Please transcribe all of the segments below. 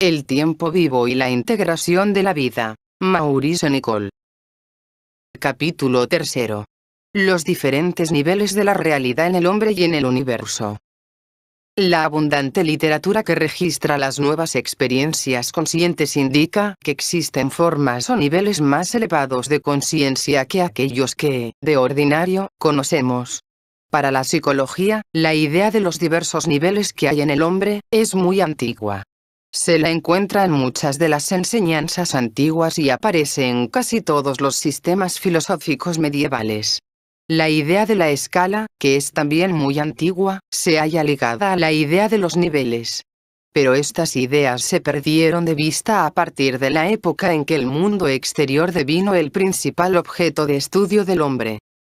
El tiempo vivo y la integración de la vida. Maurice Nicoll. Capítulo 3. Los diferentes niveles de la realidad en el hombre y en el universo. La abundante literatura que registra las nuevas experiencias conscientes indica que existen formas o niveles más elevados de conciencia que aquellos que, de ordinario, conocemos. Para la psicología, la idea de los diversos niveles que hay en el hombre es muy antigua. Se la encuentra en muchas de las enseñanzas antiguas y aparece en casi todos los sistemas filosóficos medievales. La idea de la escala, que es también muy antigua, se halla ligada a la idea de los niveles. Pero estas ideas se perdieron de vista a partir de la época en que el mundo exterior devino el principal objeto de estudio del hombre.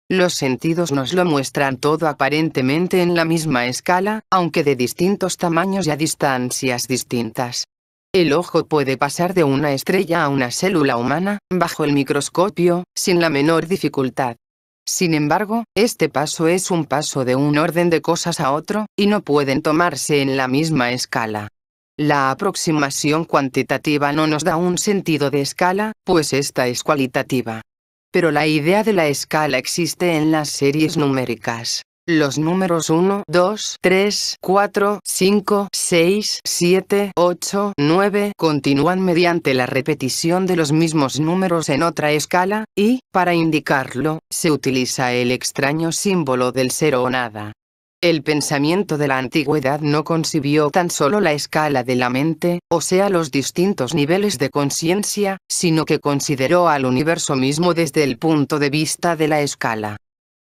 Los sentidos nos lo muestran todo aparentemente en la misma escala, aunque de distintos tamaños y a distancias distintas. El ojo puede pasar de una estrella a una célula humana, bajo el microscopio, sin la menor dificultad. Sin embargo, este paso es un paso de un orden de cosas a otro, y no pueden tomarse en la misma escala. La aproximación cuantitativa no nos da un sentido de escala, pues esta es cualitativa. Pero la idea de la escala existe en las series numéricas. Los números 1, 2, 3, 4, 5, 6, 7, 8, 9 continúan mediante la repetición de los mismos números en otra escala, y, para indicarlo, se utiliza el extraño símbolo del cero o nada. El pensamiento de la antigüedad no concibió tan solo la escala de la mente, o sea los distintos niveles de conciencia, sino que consideró al universo mismo desde el punto de vista de la escala.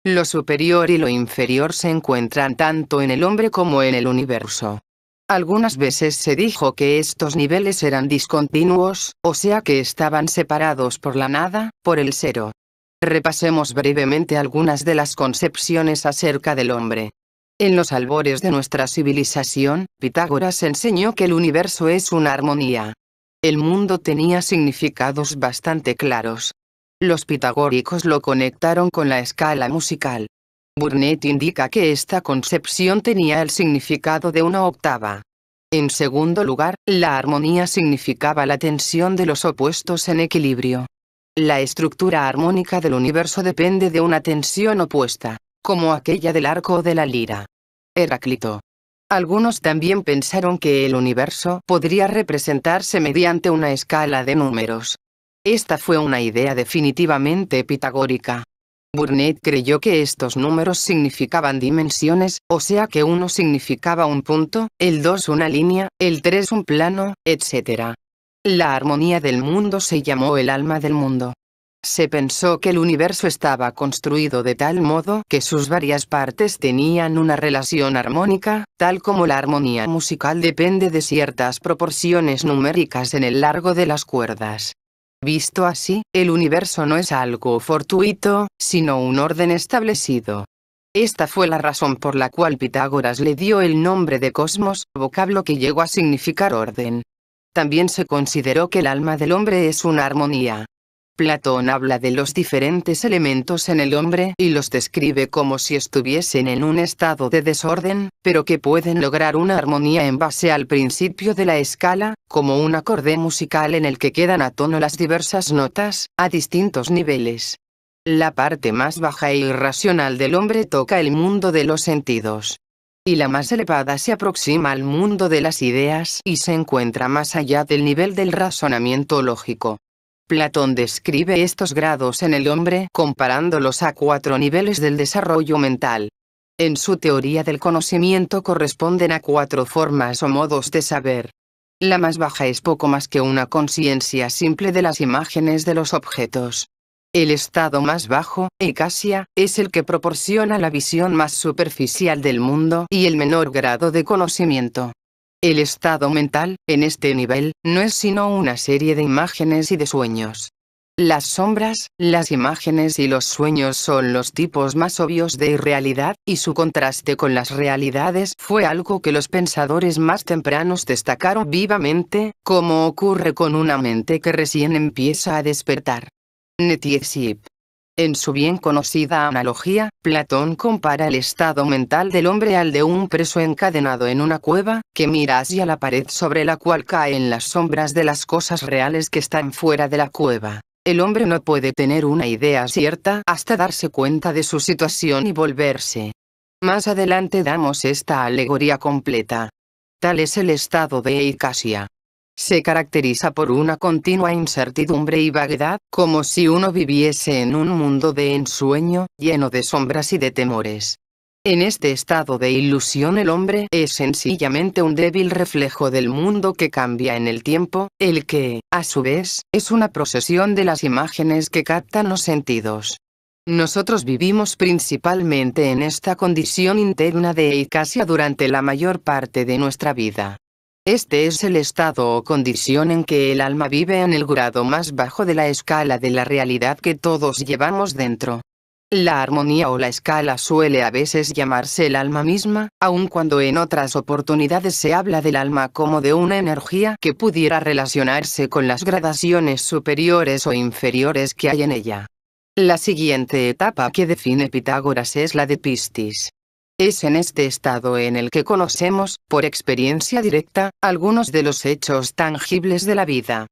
Lo superior y lo inferior se encuentran tanto en el hombre como en el universo. Algunas veces se dijo que estos niveles eran discontinuos, o sea que estaban separados por la nada, por el cero. Repasemos brevemente algunas de las concepciones acerca del hombre. En los albores de nuestra civilización, Pitágoras enseñó que el universo es una armonía. El mundo tenía significados bastante claros. Los pitagóricos lo conectaron con la escala musical. Burnett indica que esta concepción tenía el significado de una octava. En segundo lugar, la armonía significaba la tensión de los opuestos en equilibrio. La estructura armónica del universo depende de una tensión opuesta, como aquella del arco o de la lira. Heráclito. Algunos también pensaron que el universo podría representarse mediante una escala de números. Esta fue una idea definitivamente pitagórica. Burnett creyó que estos números significaban dimensiones, o sea que 1 significaba un punto, el 2 una línea, el 3 un plano, etc. La armonía del mundo se llamó el alma del mundo. Se pensó que el universo estaba construido de tal modo que sus varias partes tenían una relación armónica, tal como la armonía musical depende de ciertas proporciones numéricas en el largo de las cuerdas. Visto así, el universo no es algo fortuito, sino un orden establecido. Esta fue la razón por la cual Pitágoras le dio el nombre de cosmos, vocablo que llegó a significar orden. También se consideró que el alma del hombre es una armonía. Platón habla de los diferentes elementos en el hombre y los describe como si estuviesen en un estado de desorden, pero que pueden lograr una armonía en base al principio de la escala, como un acorde musical en el que quedan a tono las diversas notas, a distintos niveles. La parte más baja e irracional del hombre toca el mundo de los sentidos. Y la más elevada se aproxima al mundo de las ideas y se encuentra más allá del nivel del razonamiento lógico. Platón describe estos grados en el hombre comparándolos a 4 niveles del desarrollo mental. En su teoría del conocimiento corresponden a 4 formas o modos de saber. La más baja es poco más que una conciencia simple de las imágenes de los objetos. El estado más bajo, ekasia, es el que proporciona la visión más superficial del mundo y el menor grado de conocimiento. El estado mental, en este nivel, no es sino una serie de imágenes y de sueños. Las sombras, las imágenes y los sueños son los tipos más obvios de irrealidad, y su contraste con las realidades fue algo que los pensadores más tempranos destacaron vivamente, como ocurre con una mente que recién empieza a despertar. Nettie Ship. En su bien conocida analogía, Platón compara el estado mental del hombre al de un preso encadenado en una cueva, que mira hacia la pared sobre la cual caen las sombras de las cosas reales que están fuera de la cueva. El hombre no puede tener una idea cierta hasta darse cuenta de su situación y volverse. Más adelante damos esta alegoría completa. Tal es el estado de eicasia. Se caracteriza por una continua incertidumbre y vaguedad, como si uno viviese en un mundo de ensueño, lleno de sombras y de temores. En este estado de ilusión el hombre es sencillamente un débil reflejo del mundo que cambia en el tiempo, el que, a su vez, es una procesión de las imágenes que captan los sentidos. Nosotros vivimos principalmente en esta condición interna de eicasia durante la mayor parte de nuestra vida. Este es el estado o condición en que el alma vive en el grado más bajo de la escala de la realidad que todos llevamos dentro. La armonía o la escala suele a veces llamarse el alma misma, aun cuando en otras oportunidades se habla del alma como de una energía que pudiera relacionarse con las gradaciones superiores o inferiores que hay en ella. La siguiente etapa que define Pitágoras es la de Pistis. Es en este estado en el que conocemos, por experiencia directa, algunos de los hechos tangibles de la vida.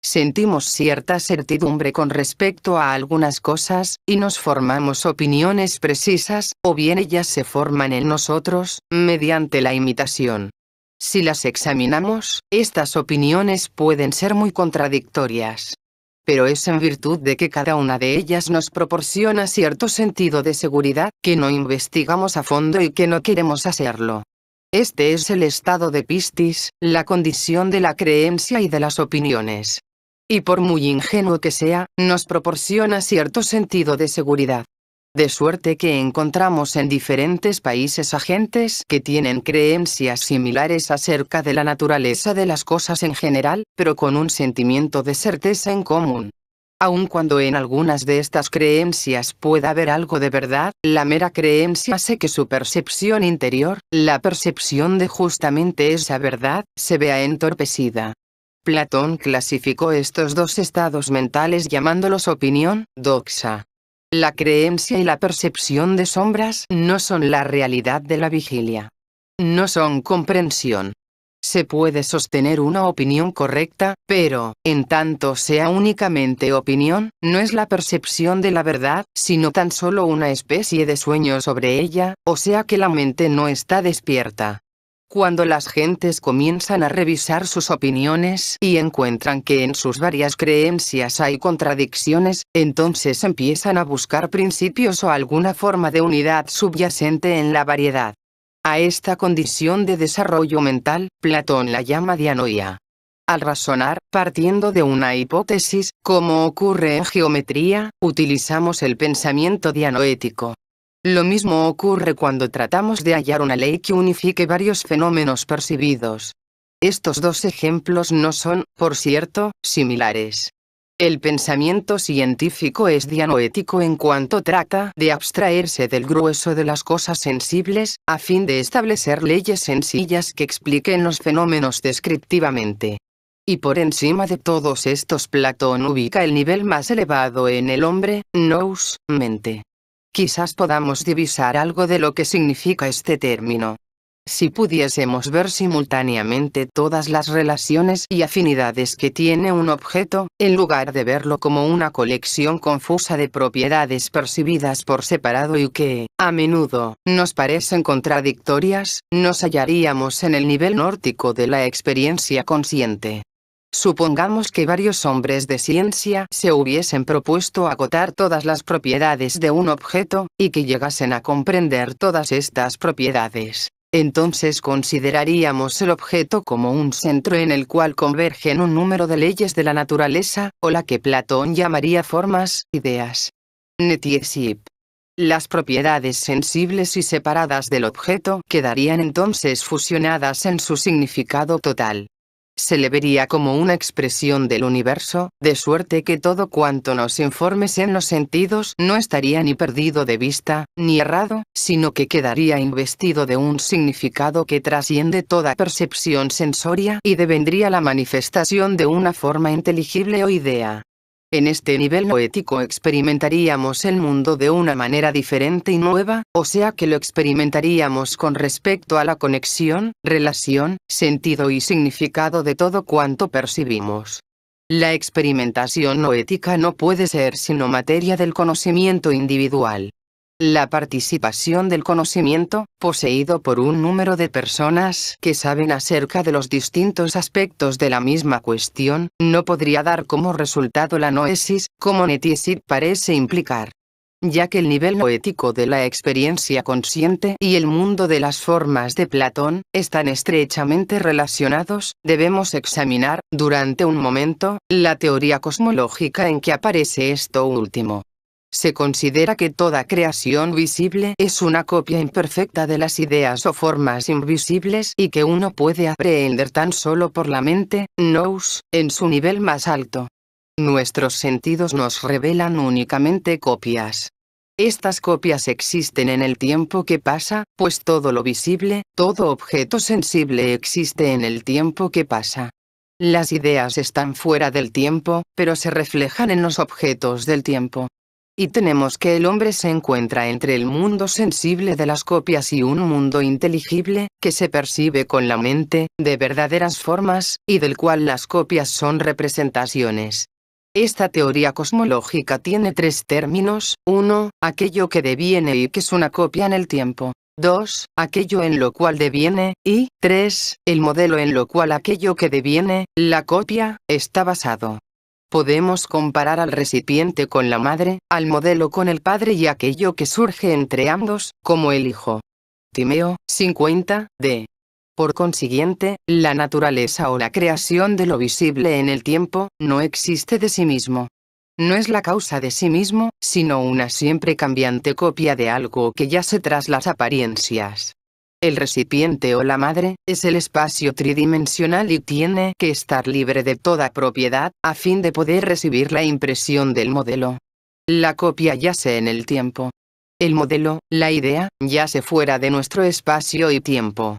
Sentimos cierta certidumbre con respecto a algunas cosas, y nos formamos opiniones precisas, o bien ellas se forman en nosotros, mediante la imitación. Si las examinamos, estas opiniones pueden ser muy contradictorias. Pero es en virtud de que cada una de ellas nos proporciona cierto sentido de seguridad, que no investigamos a fondo y que no queremos hacerlo. Este es el estado de Pistis, la condición de la creencia y de las opiniones. Y por muy ingenuo que sea, nos proporciona cierto sentido de seguridad. De suerte que encontramos en diferentes países a gentes que tienen creencias similares acerca de la naturaleza de las cosas en general, pero con un sentimiento de certeza en común. Aun cuando en algunas de estas creencias pueda haber algo de verdad, la mera creencia hace que su percepción interior, la percepción de justamente esa verdad, se vea entorpecida. Platón clasificó estos dos estados mentales llamándolos opinión, doxa. La creencia y la percepción de sombras no son la realidad de la vigilia. No son comprensión. Se puede sostener una opinión correcta, pero, en tanto sea únicamente opinión, no es la percepción de la verdad, sino tan solo una especie de sueño sobre ella, o sea que la mente no está despierta. Cuando las gentes comienzan a revisar sus opiniones y encuentran que en sus varias creencias hay contradicciones, entonces empiezan a buscar principios o alguna forma de unidad subyacente en la variedad. A esta condición de desarrollo mental, Platón la llama dianoia. Al razonar, partiendo de una hipótesis, como ocurre en geometría, utilizamos el pensamiento dianoético. Lo mismo ocurre cuando tratamos de hallar una ley que unifique varios fenómenos percibidos. Estos dos ejemplos no son, por cierto, similares. El pensamiento científico es dianoético en cuanto trata de abstraerse del grueso de las cosas sensibles, a fin de establecer leyes sencillas que expliquen los fenómenos descriptivamente. Y por encima de todos estos Platón ubica el nivel más elevado en el hombre, nous, mente. Quizás podamos divisar algo de lo que significa este término. Si pudiésemos ver simultáneamente todas las relaciones y afinidades que tiene un objeto, en lugar de verlo como una colección confusa de propiedades percibidas por separado y que, a menudo, nos parecen contradictorias, nos hallaríamos en el nivel nórdico de la experiencia consciente. Supongamos que varios hombres de ciencia se hubiesen propuesto agotar todas las propiedades de un objeto, y que llegasen a comprender todas estas propiedades. Entonces consideraríamos el objeto como un centro en el cual convergen un número de leyes de la naturaleza, o la que Platón llamaría formas, ideas. Netiesip. Las propiedades sensibles y separadas del objeto quedarían entonces fusionadas en su significado total. Se le vería como una expresión del universo, de suerte que todo cuanto nos informes en los sentidos no estaría ni perdido de vista, ni errado, sino que quedaría investido de un significado que trasciende toda percepción sensoria y devendría la manifestación de una forma inteligible o idea. En este nivel noético experimentaríamos el mundo de una manera diferente y nueva, o sea que lo experimentaríamos con respecto a la conexión, relación, sentido y significado de todo cuanto percibimos. La experimentación noética no puede ser sino materia del conocimiento individual. La participación del conocimiento, poseído por un número de personas que saben acerca de los distintos aspectos de la misma cuestión, no podría dar como resultado la noesis, como Netiesit parece implicar. Ya que el nivel noético de la experiencia consciente y el mundo de las formas de Platón están estrechamente relacionados, debemos examinar, durante un momento, la teoría cosmológica en que aparece esto último. Se considera que toda creación visible es una copia imperfecta de las ideas o formas invisibles y que uno puede aprehender tan solo por la mente, nous, en su nivel más alto. Nuestros sentidos nos revelan únicamente copias. Estas copias existen en el tiempo que pasa, pues todo lo visible, todo objeto sensible existe en el tiempo que pasa. Las ideas están fuera del tiempo, pero se reflejan en los objetos del tiempo. Y tenemos que el hombre se encuentra entre el mundo sensible de las copias y un mundo inteligible, que se percibe con la mente, de verdaderas formas, y del cual las copias son representaciones. Esta teoría cosmológica tiene tres términos: 1, aquello que deviene y que es una copia en el tiempo; 2, aquello en lo cual deviene; y 3, el modelo en lo cual aquello que deviene, la copia, está basado. Podemos comparar al recipiente con la madre, al modelo con el padre y aquello que surge entre ambos, como el hijo. Timeo, 50, d. Por consiguiente, la naturaleza o la creación de lo visible en el tiempo, no existe de sí mismo. No es la causa de sí mismo, sino una siempre cambiante copia de algo que yace tras las apariencias. El recipiente o la madre, es el espacio tridimensional y tiene que estar libre de toda propiedad, a fin de poder recibir la impresión del modelo. La copia yace en el tiempo. El modelo, la idea, yace fuera de nuestro espacio y tiempo.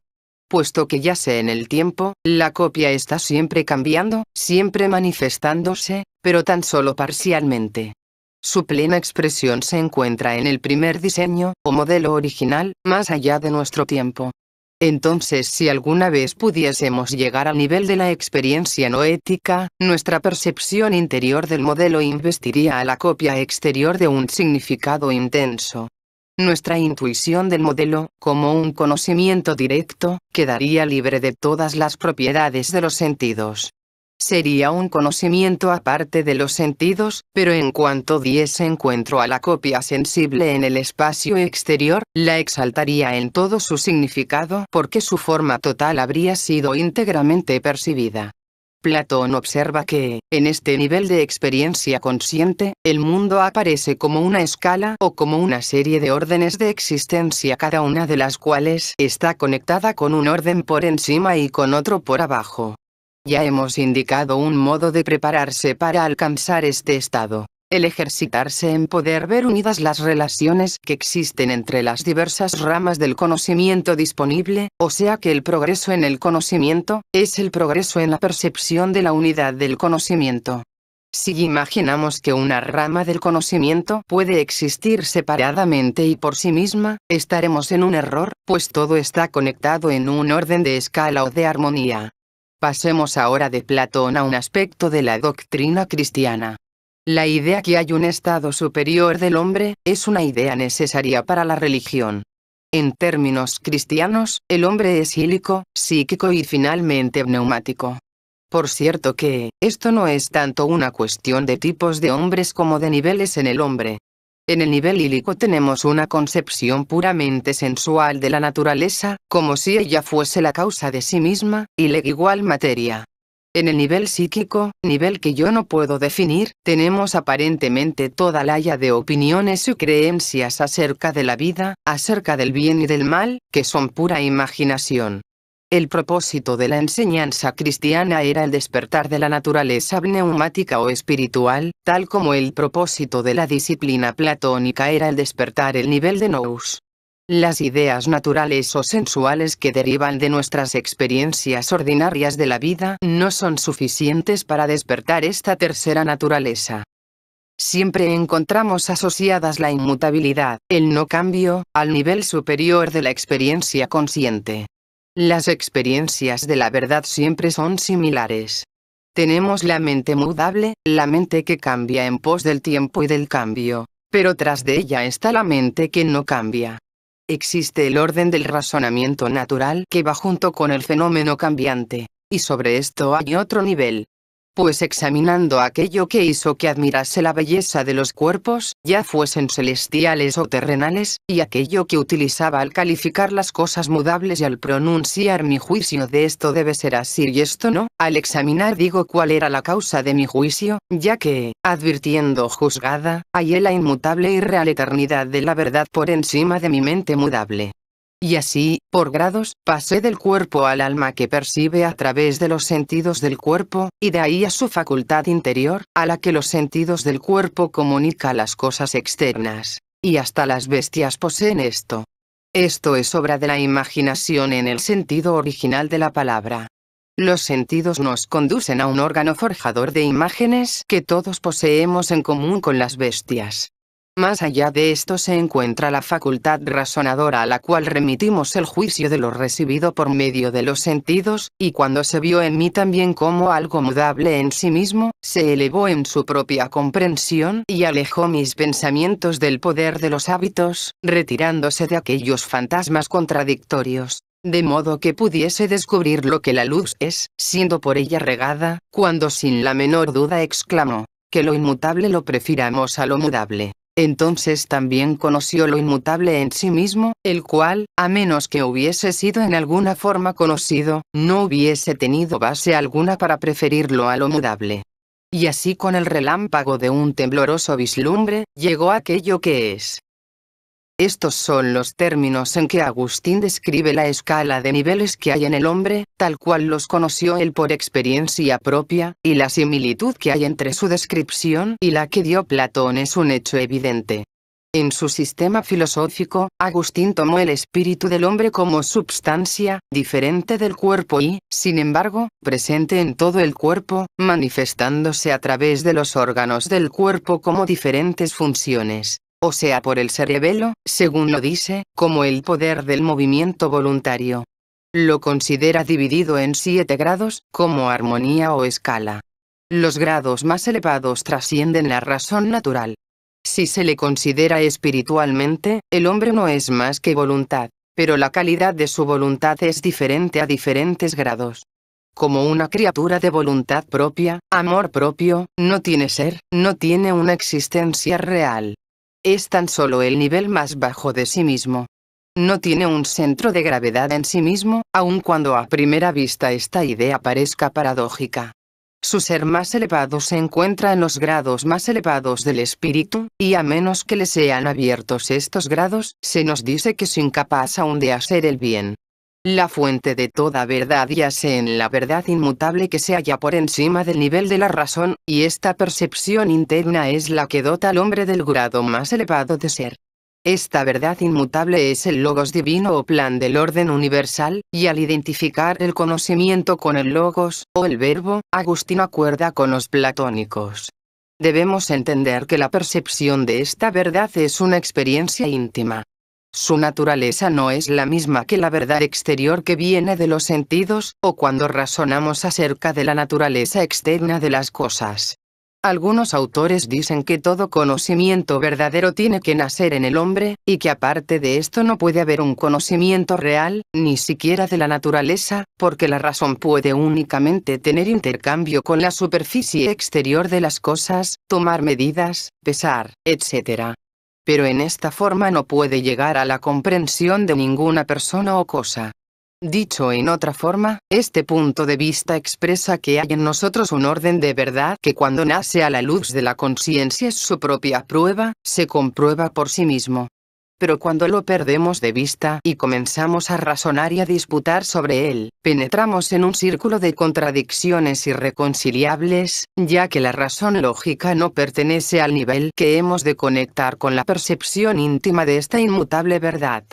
Puesto que yace en el tiempo, la copia está siempre cambiando, siempre manifestándose, pero tan solo parcialmente. Su plena expresión se encuentra en el primer diseño, o modelo original, más allá de nuestro tiempo. Entonces, si alguna vez pudiésemos llegar al nivel de la experiencia noética, nuestra percepción interior del modelo investiría a la copia exterior de un significado intenso. Nuestra intuición del modelo, como un conocimiento directo, quedaría libre de todas las propiedades de los sentidos. Sería un conocimiento aparte de los sentidos, pero en cuanto diese encuentro a la copia sensible en el espacio exterior, la exaltaría en todo su significado porque su forma total habría sido íntegramente percibida. Platón observa que, en este nivel de experiencia consciente, el mundo aparece como una escala o como una serie de órdenes de existencia, cada una de las cuales está conectada con un orden por encima y con otro por abajo. Ya hemos indicado un modo de prepararse para alcanzar este estado: el ejercitarse en poder ver unidas las relaciones que existen entre las diversas ramas del conocimiento disponible, o sea que el progreso en el conocimiento, es el progreso en la percepción de la unidad del conocimiento. Si imaginamos que una rama del conocimiento puede existir separadamente y por sí misma, estaremos en un error, pues todo está conectado en un orden de escala o de armonía. Pasemos ahora de Platón a un aspecto de la doctrina cristiana. La idea que hay un estado superior del hombre, es una idea necesaria para la religión. En términos cristianos, el hombre es ílico, psíquico y finalmente pneumático. Por cierto que, esto no es tanto una cuestión de tipos de hombres como de niveles en el hombre. En el nivel ílico tenemos una concepción puramente sensual de la naturaleza, como si ella fuese la causa de sí misma, y la igual materia. En el nivel psíquico, nivel que yo no puedo definir, tenemos aparentemente toda la haya de opiniones y creencias acerca de la vida, acerca del bien y del mal, que son pura imaginación. El propósito de la enseñanza cristiana era el despertar de la naturaleza pneumática o espiritual, tal como el propósito de la disciplina platónica era el despertar el nivel de nous. Las ideas naturales o sensuales que derivan de nuestras experiencias ordinarias de la vida no son suficientes para despertar esta tercera naturaleza. Siempre encontramos asociadas la inmutabilidad, el no cambio, al nivel superior de la experiencia consciente. Las experiencias de la verdad siempre son similares. Tenemos la mente mudable, la mente que cambia en pos del tiempo y del cambio, pero tras de ella está la mente que no cambia. Existe el orden del razonamiento natural que va junto con el fenómeno cambiante, y sobre esto hay otro nivel. Pues examinando aquello que hizo que admirase la belleza de los cuerpos, ya fuesen celestiales o terrenales, y aquello que utilizaba al calificar las cosas mudables y al pronunciar mi juicio de esto debe ser así y esto no, al examinar digo cuál era la causa de mi juicio, ya que, advirtiendo juzgada, hallé la inmutable y real eternidad de la verdad por encima de mi mente mudable. Y así, por grados, pasé del cuerpo al alma que percibe a través de los sentidos del cuerpo, y de ahí a su facultad interior, a la que los sentidos del cuerpo comunica las cosas externas. Y hasta las bestias poseen esto. Esto es obra de la imaginación en el sentido original de la palabra. Los sentidos nos conducen a un órgano forjador de imágenes que todos poseemos en común con las bestias. Más allá de esto se encuentra la facultad razonadora a la cual remitimos el juicio de lo recibido por medio de los sentidos, y cuando se vio en mí también como algo mudable en sí mismo, se elevó en su propia comprensión y alejó mis pensamientos del poder de los hábitos, retirándose de aquellos fantasmas contradictorios, de modo que pudiese descubrir lo que la luz es, siendo por ella regada, cuando sin la menor duda exclamó, que lo inmutable lo prefiramos a lo mudable. Entonces también conoció lo inmutable en sí mismo, el cual, a menos que hubiese sido en alguna forma conocido, no hubiese tenido base alguna para preferirlo a lo mudable. Y así con el relámpago de un tembloroso vislumbre, llegó a aquello que es. Estos son los términos en que Agustín describe la escala de niveles que hay en el hombre, tal cual los conoció él por experiencia propia, y la similitud que hay entre su descripción y la que dio Platón es un hecho evidente. En su sistema filosófico, Agustín tomó el espíritu del hombre como substancia, diferente del cuerpo y, sin embargo, presente en todo el cuerpo, manifestándose a través de los órganos del cuerpo como diferentes funciones. O sea por el cerebelo, según lo dice, como el poder del movimiento voluntario. Lo considera dividido en 7 grados, como armonía o escala. Los grados más elevados trascienden la razón natural. Si se le considera espiritualmente, el hombre no es más que voluntad, pero la calidad de su voluntad es diferente a diferentes grados. Como una criatura de voluntad propia, amor propio, no tiene ser, no tiene una existencia real. Es tan solo el nivel más bajo de sí mismo. No tiene un centro de gravedad en sí mismo, aun cuando a primera vista esta idea parezca paradójica. Su ser más elevado se encuentra en los grados más elevados del espíritu, y a menos que le sean abiertos estos grados, se nos dice que es incapaz aún de hacer el bien. La fuente de toda verdad yace en la verdad inmutable que se halla por encima del nivel de la razón, y esta percepción interna es la que dota al hombre del grado más elevado de ser. Esta verdad inmutable es el logos divino o plan del orden universal, y al identificar el conocimiento con el logos, o el verbo, Agustín acuerda con los platónicos. Debemos entender que la percepción de esta verdad es una experiencia íntima. Su naturaleza no es la misma que la verdad exterior que viene de los sentidos, o cuando razonamos acerca de la naturaleza externa de las cosas. Algunos autores dicen que todo conocimiento verdadero tiene que nacer en el hombre, y que aparte de esto no puede haber un conocimiento real, ni siquiera de la naturaleza, porque la razón puede únicamente tener intercambio con la superficie exterior de las cosas, tomar medidas, pesar, etc. Pero en esta forma no puede llegar a la comprensión de ninguna persona o cosa. Dicho en otra forma, este punto de vista expresa que hay en nosotros un orden de verdad que cuando nace a la luz de la conciencia es su propia prueba, se comprueba por sí mismo. Pero cuando lo perdemos de vista y comenzamos a razonar y a disputar sobre él, penetramos en un círculo de contradicciones irreconciliables, ya que la razón lógica no pertenece al nivel que hemos de conectar con la percepción íntima de esta inmutable verdad.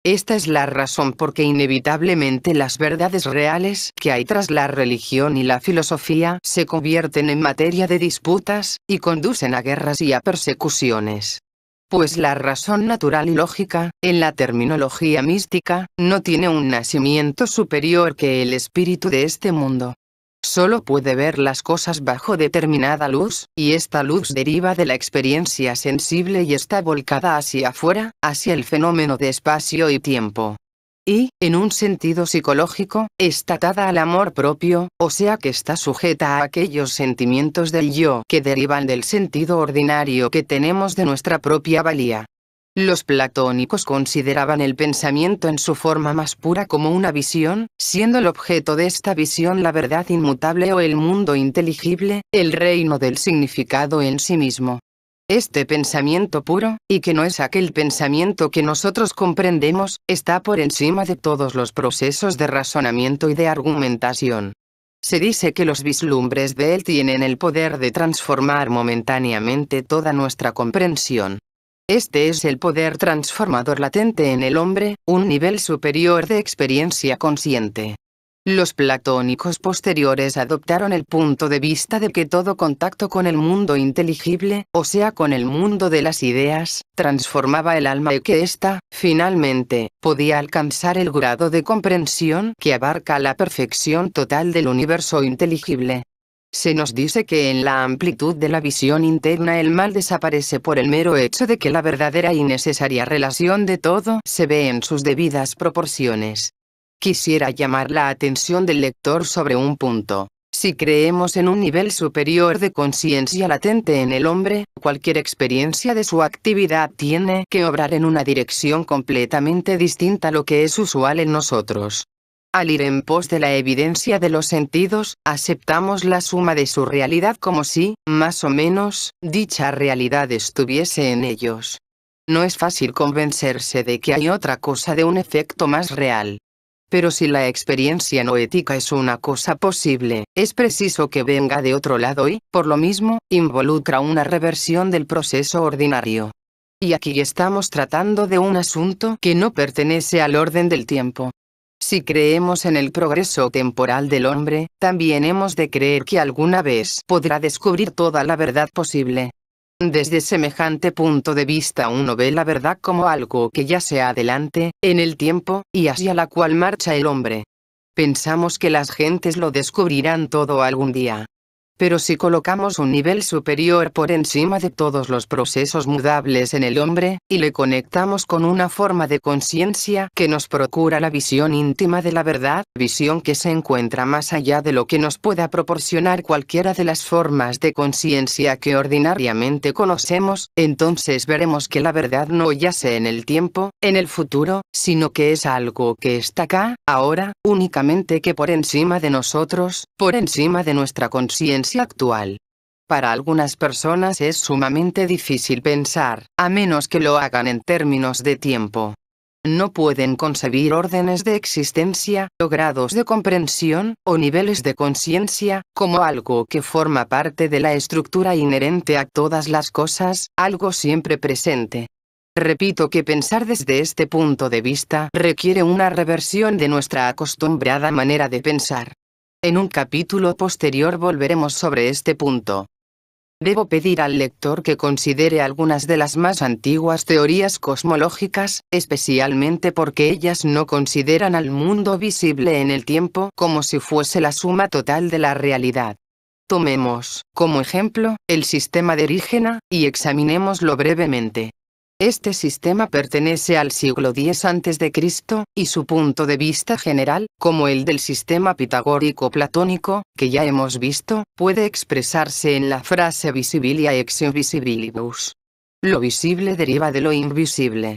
Esta es la razón por que inevitablemente las verdades reales que hay tras la religión y la filosofía se convierten en materia de disputas, y conducen a guerras y a persecuciones. Pues la razón natural y lógica, en la terminología mística, no tiene un nacimiento superior que el espíritu de este mundo. Solo puede ver las cosas bajo determinada luz, y esta luz deriva de la experiencia sensible y está volcada hacia afuera, hacia el fenómeno de espacio y tiempo. Y, en un sentido psicológico, está atada al amor propio, o sea que está sujeta a aquellos sentimientos del yo que derivan del sentido ordinario que tenemos de nuestra propia valía. Los platónicos consideraban el pensamiento en su forma más pura como una visión, siendo el objeto de esta visión la verdad inmutable o el mundo inteligible, el reino del significado en sí mismo. Este pensamiento puro, y que no es aquel pensamiento que nosotros comprendemos, está por encima de todos los procesos de razonamiento y de argumentación. Se dice que los vislumbres de él tienen el poder de transformar momentáneamente toda nuestra comprensión. Este es el poder transformador latente en el hombre, un nivel superior de experiencia consciente. Los platónicos posteriores adoptaron el punto de vista de que todo contacto con el mundo inteligible, o sea con el mundo de las ideas, transformaba el alma y que ésta, finalmente, podía alcanzar el grado de comprensión que abarca la perfección total del universo inteligible. Se nos dice que en la amplitud de la visión interna el mal desaparece por el mero hecho de que la verdadera y necesaria relación de todo se ve en sus debidas proporciones. Quisiera llamar la atención del lector sobre un punto. Si creemos en un nivel superior de conciencia latente en el hombre, cualquier experiencia de su actividad tiene que obrar en una dirección completamente distinta a lo que es usual en nosotros. Al ir en pos de la evidencia de los sentidos, aceptamos la suma de su realidad como si, más o menos, dicha realidad estuviese en ellos. No es fácil convencerse de que hay otra cosa de un efecto más real. Pero si la experiencia noética es una cosa posible, es preciso que venga de otro lado y, por lo mismo, involucra una reversión del proceso ordinario. Y aquí estamos tratando de un asunto que no pertenece al orden del tiempo. Si creemos en el progreso temporal del hombre, también hemos de creer que alguna vez podrá descubrir toda la verdad posible. Desde semejante punto de vista uno ve la verdad como algo que ya se adelante, en el tiempo, y hacia la cual marcha el hombre. Pensamos que las gentes lo descubrirán todo algún día. Pero si colocamos un nivel superior por encima de todos los procesos mudables en el hombre, y le conectamos con una forma de conciencia que nos procura la visión íntima de la verdad, visión que se encuentra más allá de lo que nos pueda proporcionar cualquiera de las formas de conciencia que ordinariamente conocemos, entonces veremos que la verdad no yace en el tiempo, en el futuro, sino que es algo que está acá, ahora, únicamente que por encima de nosotros, por encima de nuestra conciencia actual. Para algunas personas es sumamente difícil pensar, a menos que lo hagan en términos de tiempo. No pueden concebir órdenes de existencia, o grados de comprensión, o niveles de conciencia, como algo que forma parte de la estructura inherente a todas las cosas, algo siempre presente. Repito que pensar desde este punto de vista requiere una reversión de nuestra acostumbrada manera de pensar. En un capítulo posterior volveremos sobre este punto. Debo pedir al lector que considere algunas de las más antiguas teorías cosmológicas, especialmente porque ellas no consideran al mundo visible en el tiempo como si fuese la suma total de la realidad. Tomemos, como ejemplo, el sistema de Erígena, y examinémoslo brevemente. Este sistema pertenece al siglo X a.C., y su punto de vista general, como el del sistema pitagórico platónico, que ya hemos visto, puede expresarse en la frase visibilia ex invisibilibus. Lo visible deriva de lo invisible.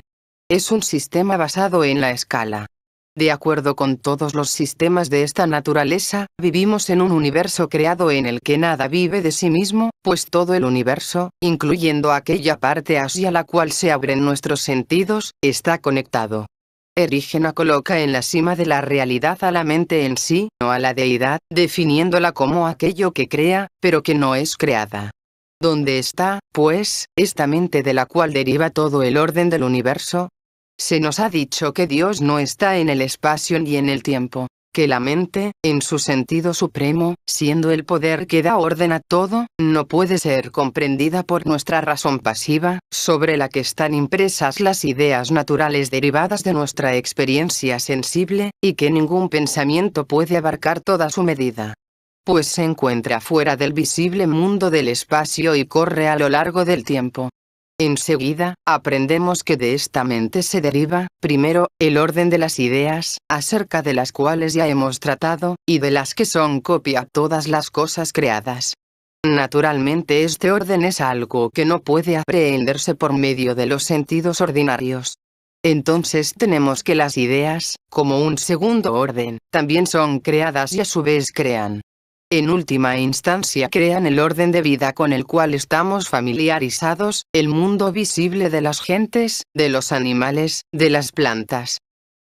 Es un sistema basado en la escala. De acuerdo con todos los sistemas de esta naturaleza, vivimos en un universo creado en el que nada vive de sí mismo, pues todo el universo, incluyendo aquella parte hacia la cual se abren nuestros sentidos, está conectado. Erígena coloca en la cima de la realidad a la mente en sí, no a la deidad, definiéndola como aquello que crea, pero que no es creada. ¿Dónde está, pues, esta mente de la cual deriva todo el orden del universo? Se nos ha dicho que Dios no está en el espacio ni en el tiempo, que la mente, en su sentido supremo, siendo el poder que da orden a todo, no puede ser comprendida por nuestra razón pasiva, sobre la que están impresas las ideas naturales derivadas de nuestra experiencia sensible, y que ningún pensamiento puede abarcar toda su medida. Pues se encuentra fuera del visible mundo del espacio y corre a lo largo del tiempo. Enseguida, aprendemos que de esta mente se deriva, primero, el orden de las ideas, acerca de las cuales ya hemos tratado, y de las que son copia todas las cosas creadas. Naturalmente este orden es algo que no puede aprehenderse por medio de los sentidos ordinarios. Entonces tenemos que las ideas, como un segundo orden, también son creadas y a su vez crean. En última instancia crean el orden de vida con el cual estamos familiarizados, el mundo visible de las gentes, de los animales, de las plantas.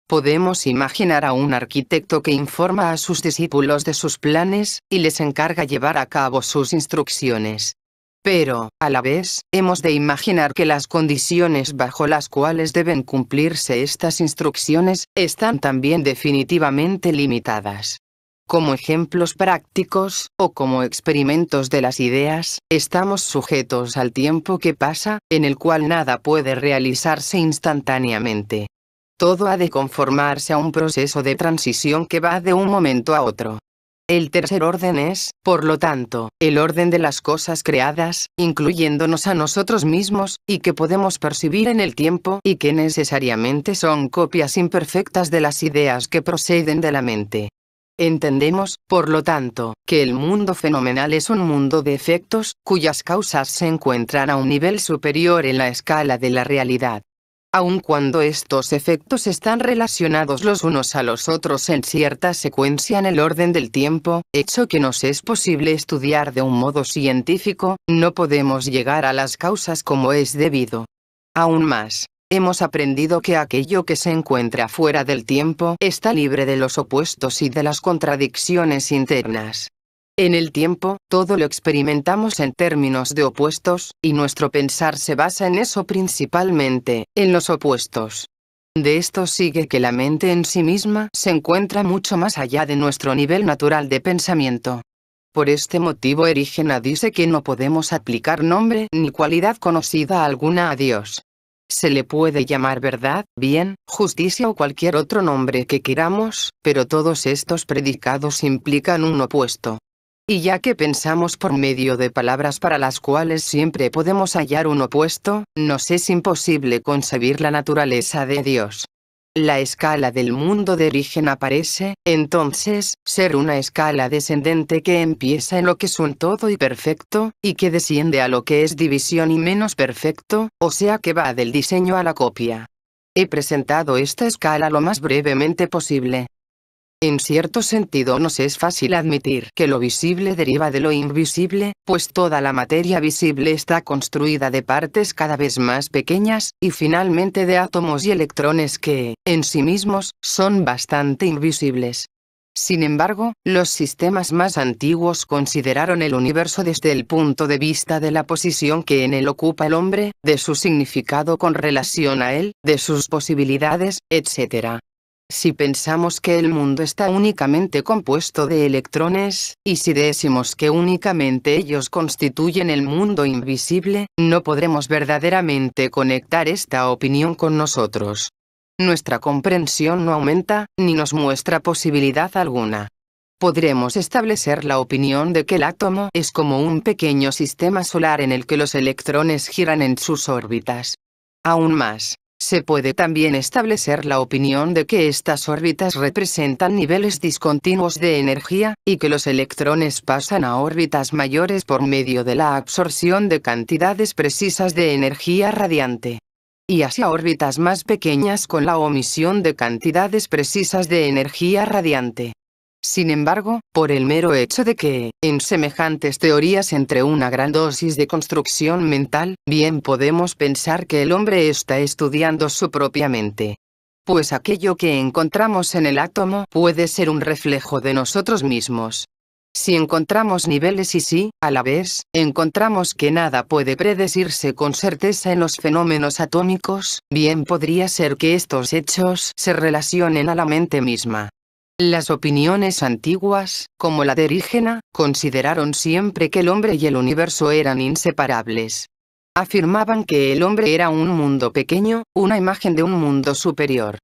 Podemos imaginar a un arquitecto que informa a sus discípulos de sus planes, y les encarga llevar a cabo sus instrucciones. Pero, a la vez, hemos de imaginar que las condiciones bajo las cuales deben cumplirse estas instrucciones, están también definitivamente limitadas. Como ejemplos prácticos, o como experimentos de las ideas, estamos sujetos al tiempo que pasa, en el cual nada puede realizarse instantáneamente. Todo ha de conformarse a un proceso de transición que va de un momento a otro. El tercer orden es, por lo tanto, el orden de las cosas creadas, incluyéndonos a nosotros mismos, y que podemos percibir en el tiempo, y que necesariamente son copias imperfectas de las ideas que proceden de la mente. Entendemos, por lo tanto, que el mundo fenomenal es un mundo de efectos, cuyas causas se encuentran a un nivel superior en la escala de la realidad. Aun cuando estos efectos están relacionados los unos a los otros en cierta secuencia en el orden del tiempo, hecho que nos es posible estudiar de un modo científico, no podemos llegar a las causas como es debido. Aún más, hemos aprendido que aquello que se encuentra fuera del tiempo está libre de los opuestos y de las contradicciones internas. En el tiempo, todo lo experimentamos en términos de opuestos, y nuestro pensar se basa en eso principalmente, en los opuestos. De esto sigue que la mente en sí misma se encuentra mucho más allá de nuestro nivel natural de pensamiento. Por este motivo Erígena dice que no podemos aplicar nombre ni cualidad conocida alguna a Dios. Se le puede llamar verdad, bien, justicia o cualquier otro nombre que queramos, pero todos estos predicados implican un opuesto. Y ya que pensamos por medio de palabras para las cuales siempre podemos hallar un opuesto, nos es imposible concebir la naturaleza de Dios. La escala del mundo de Erígena parece, entonces, ser una escala descendente que empieza en lo que es un todo y perfecto, y que desciende a lo que es división y menos perfecto, o sea que va del diseño a la copia. He presentado esta escala lo más brevemente posible. En cierto sentido nos es fácil admitir que lo visible deriva de lo invisible, pues toda la materia visible está construida de partes cada vez más pequeñas, y finalmente de átomos y electrones que, en sí mismos, son bastante invisibles. Sin embargo, los sistemas más antiguos consideraron el universo desde el punto de vista de la posición que en él ocupa el hombre, de su significado con relación a él, de sus posibilidades, etc. Si pensamos que el mundo está únicamente compuesto de electrones, y si decimos que únicamente ellos constituyen el mundo invisible, no podremos verdaderamente conectar esta opinión con nosotros. Nuestra comprensión no aumenta, ni nos muestra posibilidad alguna. Podremos establecer la opinión de que el átomo es como un pequeño sistema solar en el que los electrones giran en sus órbitas. Aún más, se puede también establecer la opinión de que estas órbitas representan niveles discontinuos de energía, y que los electrones pasan a órbitas mayores por medio de la absorción de cantidades precisas de energía radiante, y hacia órbitas más pequeñas con la omisión de cantidades precisas de energía radiante. Sin embargo, por el mero hecho de que, en semejantes teorías entre una gran dosis de construcción mental, bien podemos pensar que el hombre está estudiando su propia mente. Pues aquello que encontramos en el átomo puede ser un reflejo de nosotros mismos. Si encontramos niveles y si, a la vez, encontramos que nada puede predecirse con certeza en los fenómenos atómicos, bien podría ser que estos hechos se relacionen a la mente misma. Las opiniones antiguas, como la de Erígena, consideraron siempre que el hombre y el universo eran inseparables. Afirmaban que el hombre era un mundo pequeño, una imagen de un mundo superior.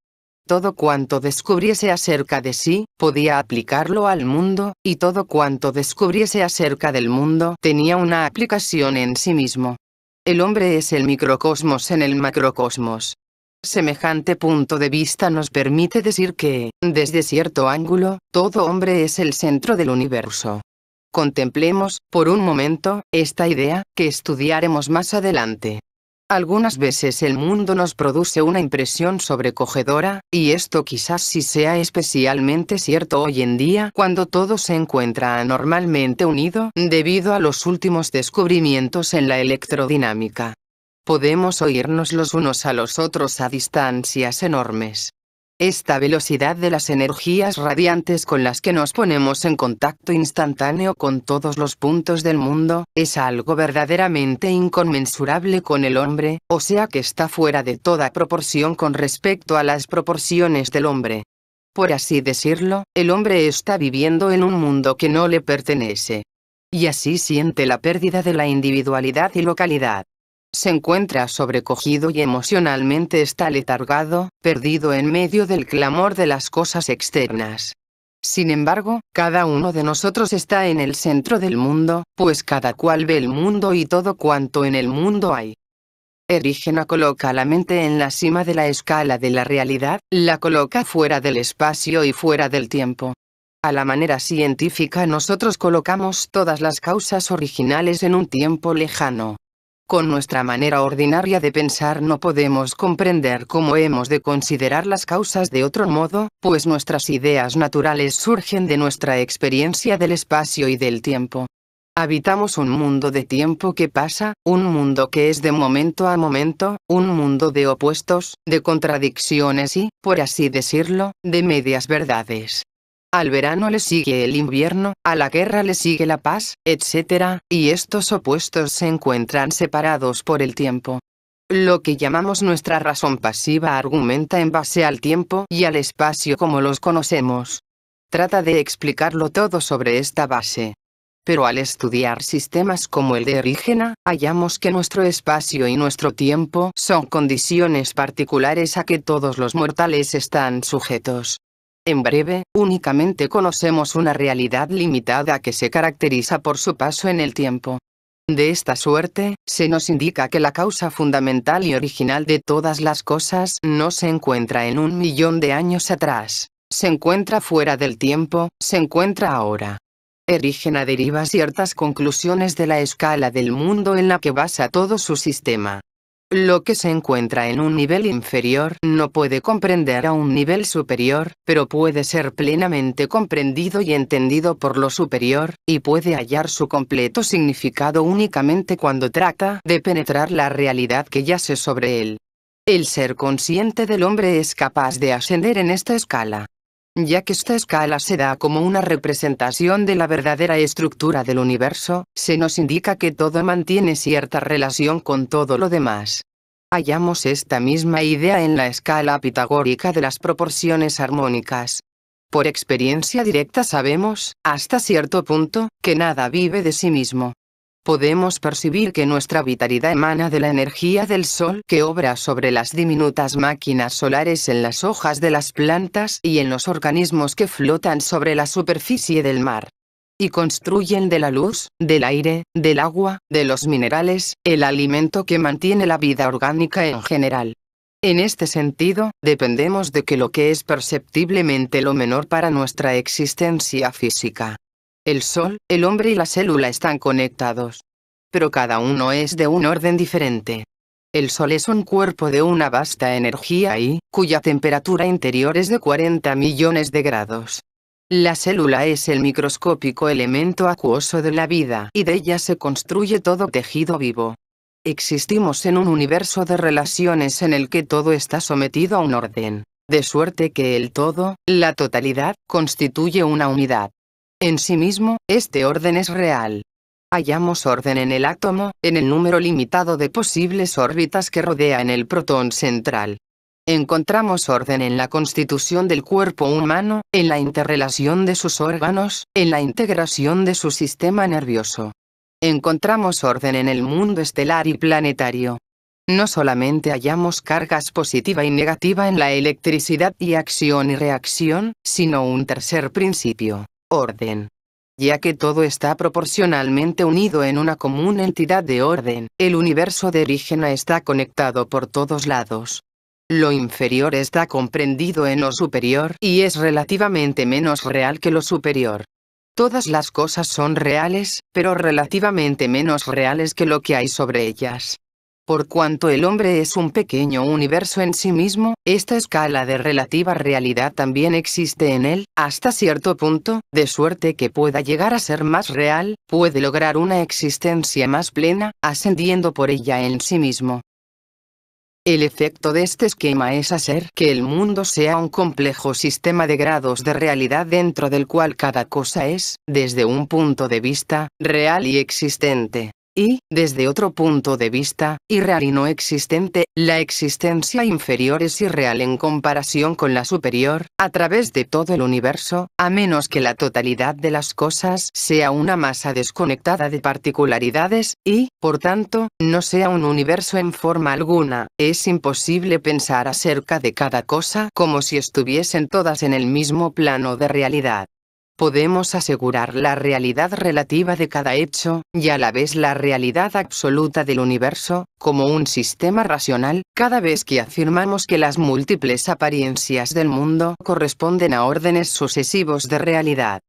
Todo cuanto descubriese acerca de sí, podía aplicarlo al mundo, y todo cuanto descubriese acerca del mundo tenía una aplicación en sí mismo. El hombre es el microcosmos en el macrocosmos. Semejante punto de vista nos permite decir que, desde cierto ángulo, todo hombre es el centro del universo. Contemplemos, por un momento, esta idea, que estudiaremos más adelante. Algunas veces el mundo nos produce una impresión sobrecogedora, y esto quizás sí sea especialmente cierto hoy en día cuando todo se encuentra anormalmente unido, debido a los últimos descubrimientos en la electrodinámica. Podemos oírnos los unos a los otros a distancias enormes. Esta velocidad de las energías radiantes con las que nos ponemos en contacto instantáneo con todos los puntos del mundo, es algo verdaderamente inconmensurable con el hombre, o sea que está fuera de toda proporción con respecto a las proporciones del hombre. Por así decirlo, el hombre está viviendo en un mundo que no le pertenece. Y así siente la pérdida de la individualidad y localidad. Se encuentra sobrecogido y emocionalmente está letargado, perdido en medio del clamor de las cosas externas. Sin embargo, cada uno de nosotros está en el centro del mundo, pues cada cual ve el mundo y todo cuanto en el mundo hay. Erígena coloca la mente en la cima de la escala de la realidad, la coloca fuera del espacio y fuera del tiempo. A la manera científica nosotros colocamos todas las causas originales en un tiempo lejano. Con nuestra manera ordinaria de pensar no podemos comprender cómo hemos de considerar las causas de otro modo, pues nuestras ideas naturales surgen de nuestra experiencia del espacio y del tiempo. Habitamos un mundo de tiempo que pasa, un mundo que es de momento a momento, un mundo de opuestos, de contradicciones y, por así decirlo, de medias verdades. Al verano le sigue el invierno, a la guerra le sigue la paz, etc., y estos opuestos se encuentran separados por el tiempo. Lo que llamamos nuestra razón pasiva argumenta en base al tiempo y al espacio como los conocemos. Trata de explicarlo todo sobre esta base. Pero al estudiar sistemas como el de Erígena, hallamos que nuestro espacio y nuestro tiempo son condiciones particulares a que todos los mortales están sujetos. En breve, únicamente conocemos una realidad limitada que se caracteriza por su paso en el tiempo. De esta suerte, se nos indica que la causa fundamental y original de todas las cosas no se encuentra en 1.000.000 de años atrás. Se encuentra fuera del tiempo, se encuentra ahora. Erígena deriva ciertas conclusiones de la escala del mundo en la que basa todo su sistema. Lo que se encuentra en un nivel inferior no puede comprender a un nivel superior, pero puede ser plenamente comprendido y entendido por lo superior, y puede hallar su completo significado únicamente cuando trata de penetrar la realidad que yace sobre él. El ser consciente del hombre es capaz de ascender en esta escala. Ya que esta escala se da como una representación de la verdadera estructura del universo, se nos indica que todo mantiene cierta relación con todo lo demás. Hallamos esta misma idea en la escala pitagórica de las proporciones armónicas. Por experiencia directa sabemos, hasta cierto punto, que nada vive de sí mismo. Podemos percibir que nuestra vitalidad emana de la energía del sol que obra sobre las diminutas máquinas solares en las hojas de las plantas y en los organismos que flotan sobre la superficie del mar. Y construyen de la luz, del aire, del agua, de los minerales, el alimento que mantiene la vida orgánica en general. En este sentido, dependemos de que lo que es perceptiblemente lo menor para nuestra existencia física. El sol, el hombre y la célula están conectados. Pero cada uno es de un orden diferente. El sol es un cuerpo de una vasta energía y, cuya temperatura interior es de 40 millones de grados. La célula es el microscópico elemento acuoso de la vida y de ella se construye todo tejido vivo. Existimos en un universo de relaciones en el que todo está sometido a un orden, de suerte que el todo, la totalidad, constituye una unidad. En sí mismo, este orden es real. Hallamos orden en el átomo, en el número limitado de posibles órbitas que rodean el protón central. Encontramos orden en la constitución del cuerpo humano, en la interrelación de sus órganos, en la integración de su sistema nervioso. Encontramos orden en el mundo estelar y planetario. No solamente hallamos cargas positiva y negativa en la electricidad y acción y reacción, sino un tercer principio, orden. Ya que todo está proporcionalmente unido en una común entidad de orden, el universo de origen está conectado por todos lados. Lo inferior está comprendido en lo superior y es relativamente menos real que lo superior. Todas las cosas son reales, pero relativamente menos reales que lo que hay sobre ellas. Por cuanto el hombre es un pequeño universo en sí mismo, esta escala de relativa realidad también existe en él, hasta cierto punto, de suerte que pueda llegar a ser más real, puede lograr una existencia más plena, ascendiendo por ella en sí mismo. El efecto de este esquema es hacer que el mundo sea un complejo sistema de grados de realidad dentro del cual cada cosa es, desde un punto de vista, real y existente. Y, desde otro punto de vista, irreal y no existente, la existencia inferior es irreal en comparación con la superior, a través de todo el universo, a menos que la totalidad de las cosas sea una masa desconectada de particularidades, y, por tanto, no sea un universo en forma alguna. Es imposible pensar acerca de cada cosa como si estuviesen todas en el mismo plano de realidad. Podemos asegurar la realidad relativa de cada hecho, y a la vez la realidad absoluta del universo, como un sistema racional, cada vez que afirmamos que las múltiples apariencias del mundo corresponden a órdenes sucesivos de realidad.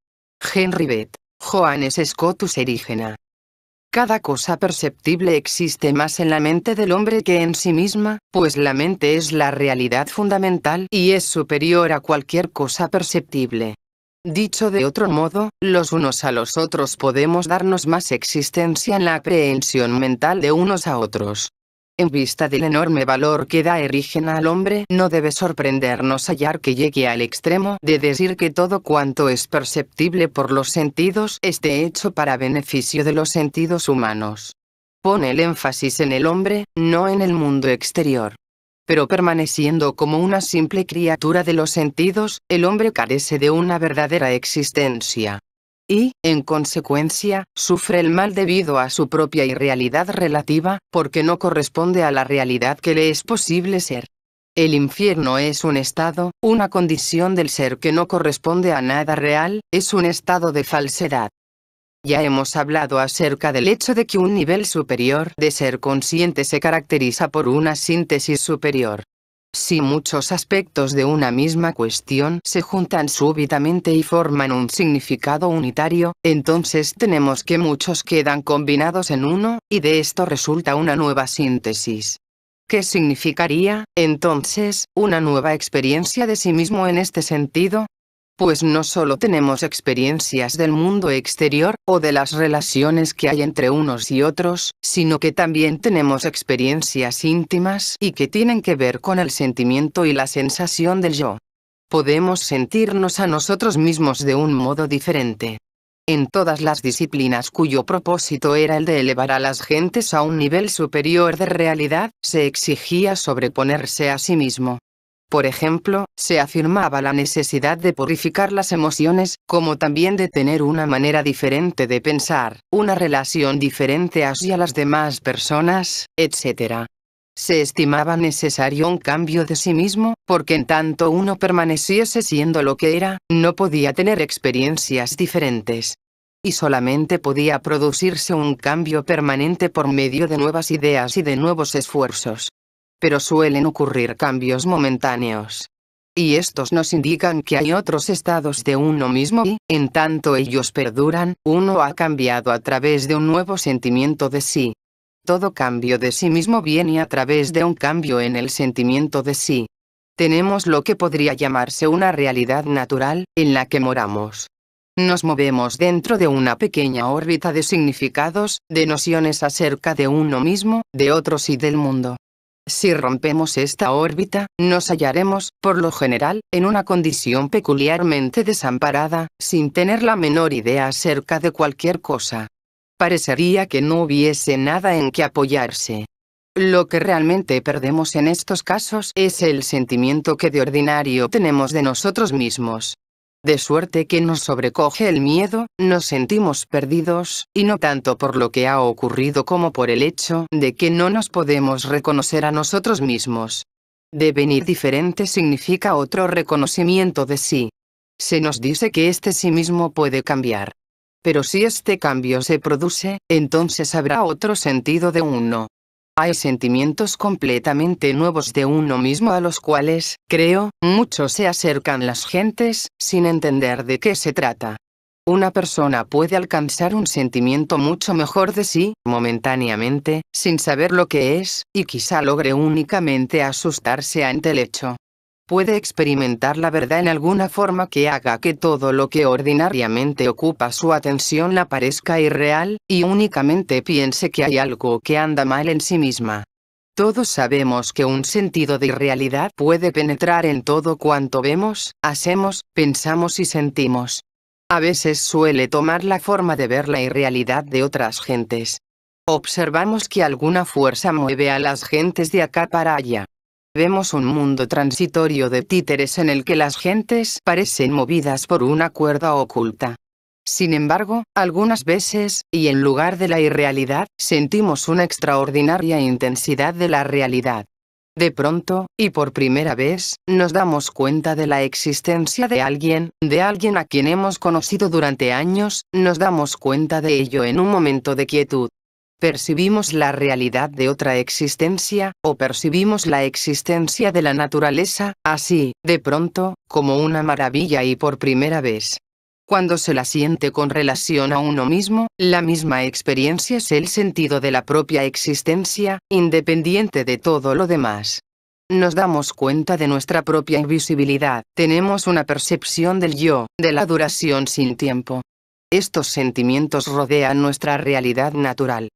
Henry Beth, Johannes Scotus Erigena. Cada cosa perceptible existe más en la mente del hombre que en sí misma, pues la mente es la realidad fundamental y es superior a cualquier cosa perceptible. Dicho de otro modo, los unos a los otros podemos darnos más existencia en la aprehensión mental de unos a otros. En vista del enorme valor que da Erígena al hombre, no debe sorprendernos hallar que llegue al extremo de decir que todo cuanto es perceptible por los sentidos esté hecho para beneficio de los sentidos humanos. Pone el énfasis en el hombre, no en el mundo exterior. Pero permaneciendo como una simple criatura de los sentidos, el hombre carece de una verdadera existencia. Y, en consecuencia, sufre el mal debido a su propia irrealidad relativa, porque no corresponde a la realidad que le es posible ser. El infierno es un estado, una condición del ser que no corresponde a nada real, es un estado de falsedad. Ya hemos hablado acerca del hecho de que un nivel superior de ser consciente se caracteriza por una síntesis superior. Si muchos aspectos de una misma cuestión se juntan súbitamente y forman un significado unitario, entonces tenemos que muchos quedan combinados en uno, y de esto resulta una nueva síntesis. ¿Qué significaría, entonces, una nueva experiencia de sí mismo en este sentido? Pues no solo tenemos experiencias del mundo exterior, o de las relaciones que hay entre unos y otros, sino que también tenemos experiencias íntimas y que tienen que ver con el sentimiento y la sensación del yo. Podemos sentirnos a nosotros mismos de un modo diferente. En todas las disciplinas cuyo propósito era el de elevar a las gentes a un nivel superior de realidad, se exigía sobreponerse a sí mismo. Por ejemplo, se afirmaba la necesidad de purificar las emociones, como también de tener una manera diferente de pensar, una relación diferente hacia las demás personas, etc. Se estimaba necesario un cambio de sí mismo, porque en tanto uno permaneciese siendo lo que era, no podía tener experiencias diferentes. Y solamente podía producirse un cambio permanente por medio de nuevas ideas y de nuevos esfuerzos. Pero suelen ocurrir cambios momentáneos. Y estos nos indican que hay otros estados de uno mismo y, en tanto ellos perduran, uno ha cambiado a través de un nuevo sentimiento de sí. Todo cambio de sí mismo viene a través de un cambio en el sentimiento de sí. Tenemos lo que podría llamarse una realidad natural, en la que moramos. Nos movemos dentro de una pequeña órbita de significados, de nociones acerca de uno mismo, de otros y del mundo. Si rompemos esta órbita, nos hallaremos, por lo general, en una condición peculiarmente desamparada, sin tener la menor idea acerca de cualquier cosa. Parecería que no hubiese nada en que apoyarse. Lo que realmente perdemos en estos casos es el sentimiento que de ordinario tenemos de nosotros mismos. De suerte que nos sobrecoge el miedo, nos sentimos perdidos, y no tanto por lo que ha ocurrido como por el hecho de que no nos podemos reconocer a nosotros mismos. Devenir diferente significa otro reconocimiento de sí. Se nos dice que este sí mismo puede cambiar. Pero si este cambio se produce, entonces habrá otro sentido de uno. Hay sentimientos completamente nuevos de uno mismo a los cuales, creo, muchos se acercan las gentes, sin entender de qué se trata. Una persona puede alcanzar un sentimiento mucho mejor de sí, momentáneamente, sin saber lo que es, y quizá logre únicamente asustarse ante el hecho. Puede experimentar la verdad en alguna forma que haga que todo lo que ordinariamente ocupa su atención le parezca irreal, y únicamente piense que hay algo que anda mal en sí misma. Todos sabemos que un sentido de irrealidad puede penetrar en todo cuanto vemos, hacemos, pensamos y sentimos. A veces suele tomar la forma de ver la irrealidad de otras gentes. Observamos que alguna fuerza mueve a las gentes de acá para allá. Vemos un mundo transitorio de títeres en el que las gentes parecen movidas por una cuerda oculta. Sin embargo, algunas veces, y en lugar de la irrealidad, sentimos una extraordinaria intensidad de la realidad. De pronto, y por primera vez, nos damos cuenta de la existencia de alguien a quien hemos conocido durante años, nos damos cuenta de ello en un momento de quietud. Percibimos la realidad de otra existencia, o percibimos la existencia de la naturaleza, así, de pronto, como una maravilla y por primera vez. Cuando se la siente con relación a uno mismo, la misma experiencia es el sentido de la propia existencia, independiente de todo lo demás. Nos damos cuenta de nuestra propia invisibilidad, tenemos una percepción del yo, de la duración sin tiempo. Estos sentimientos rodean nuestra realidad natural.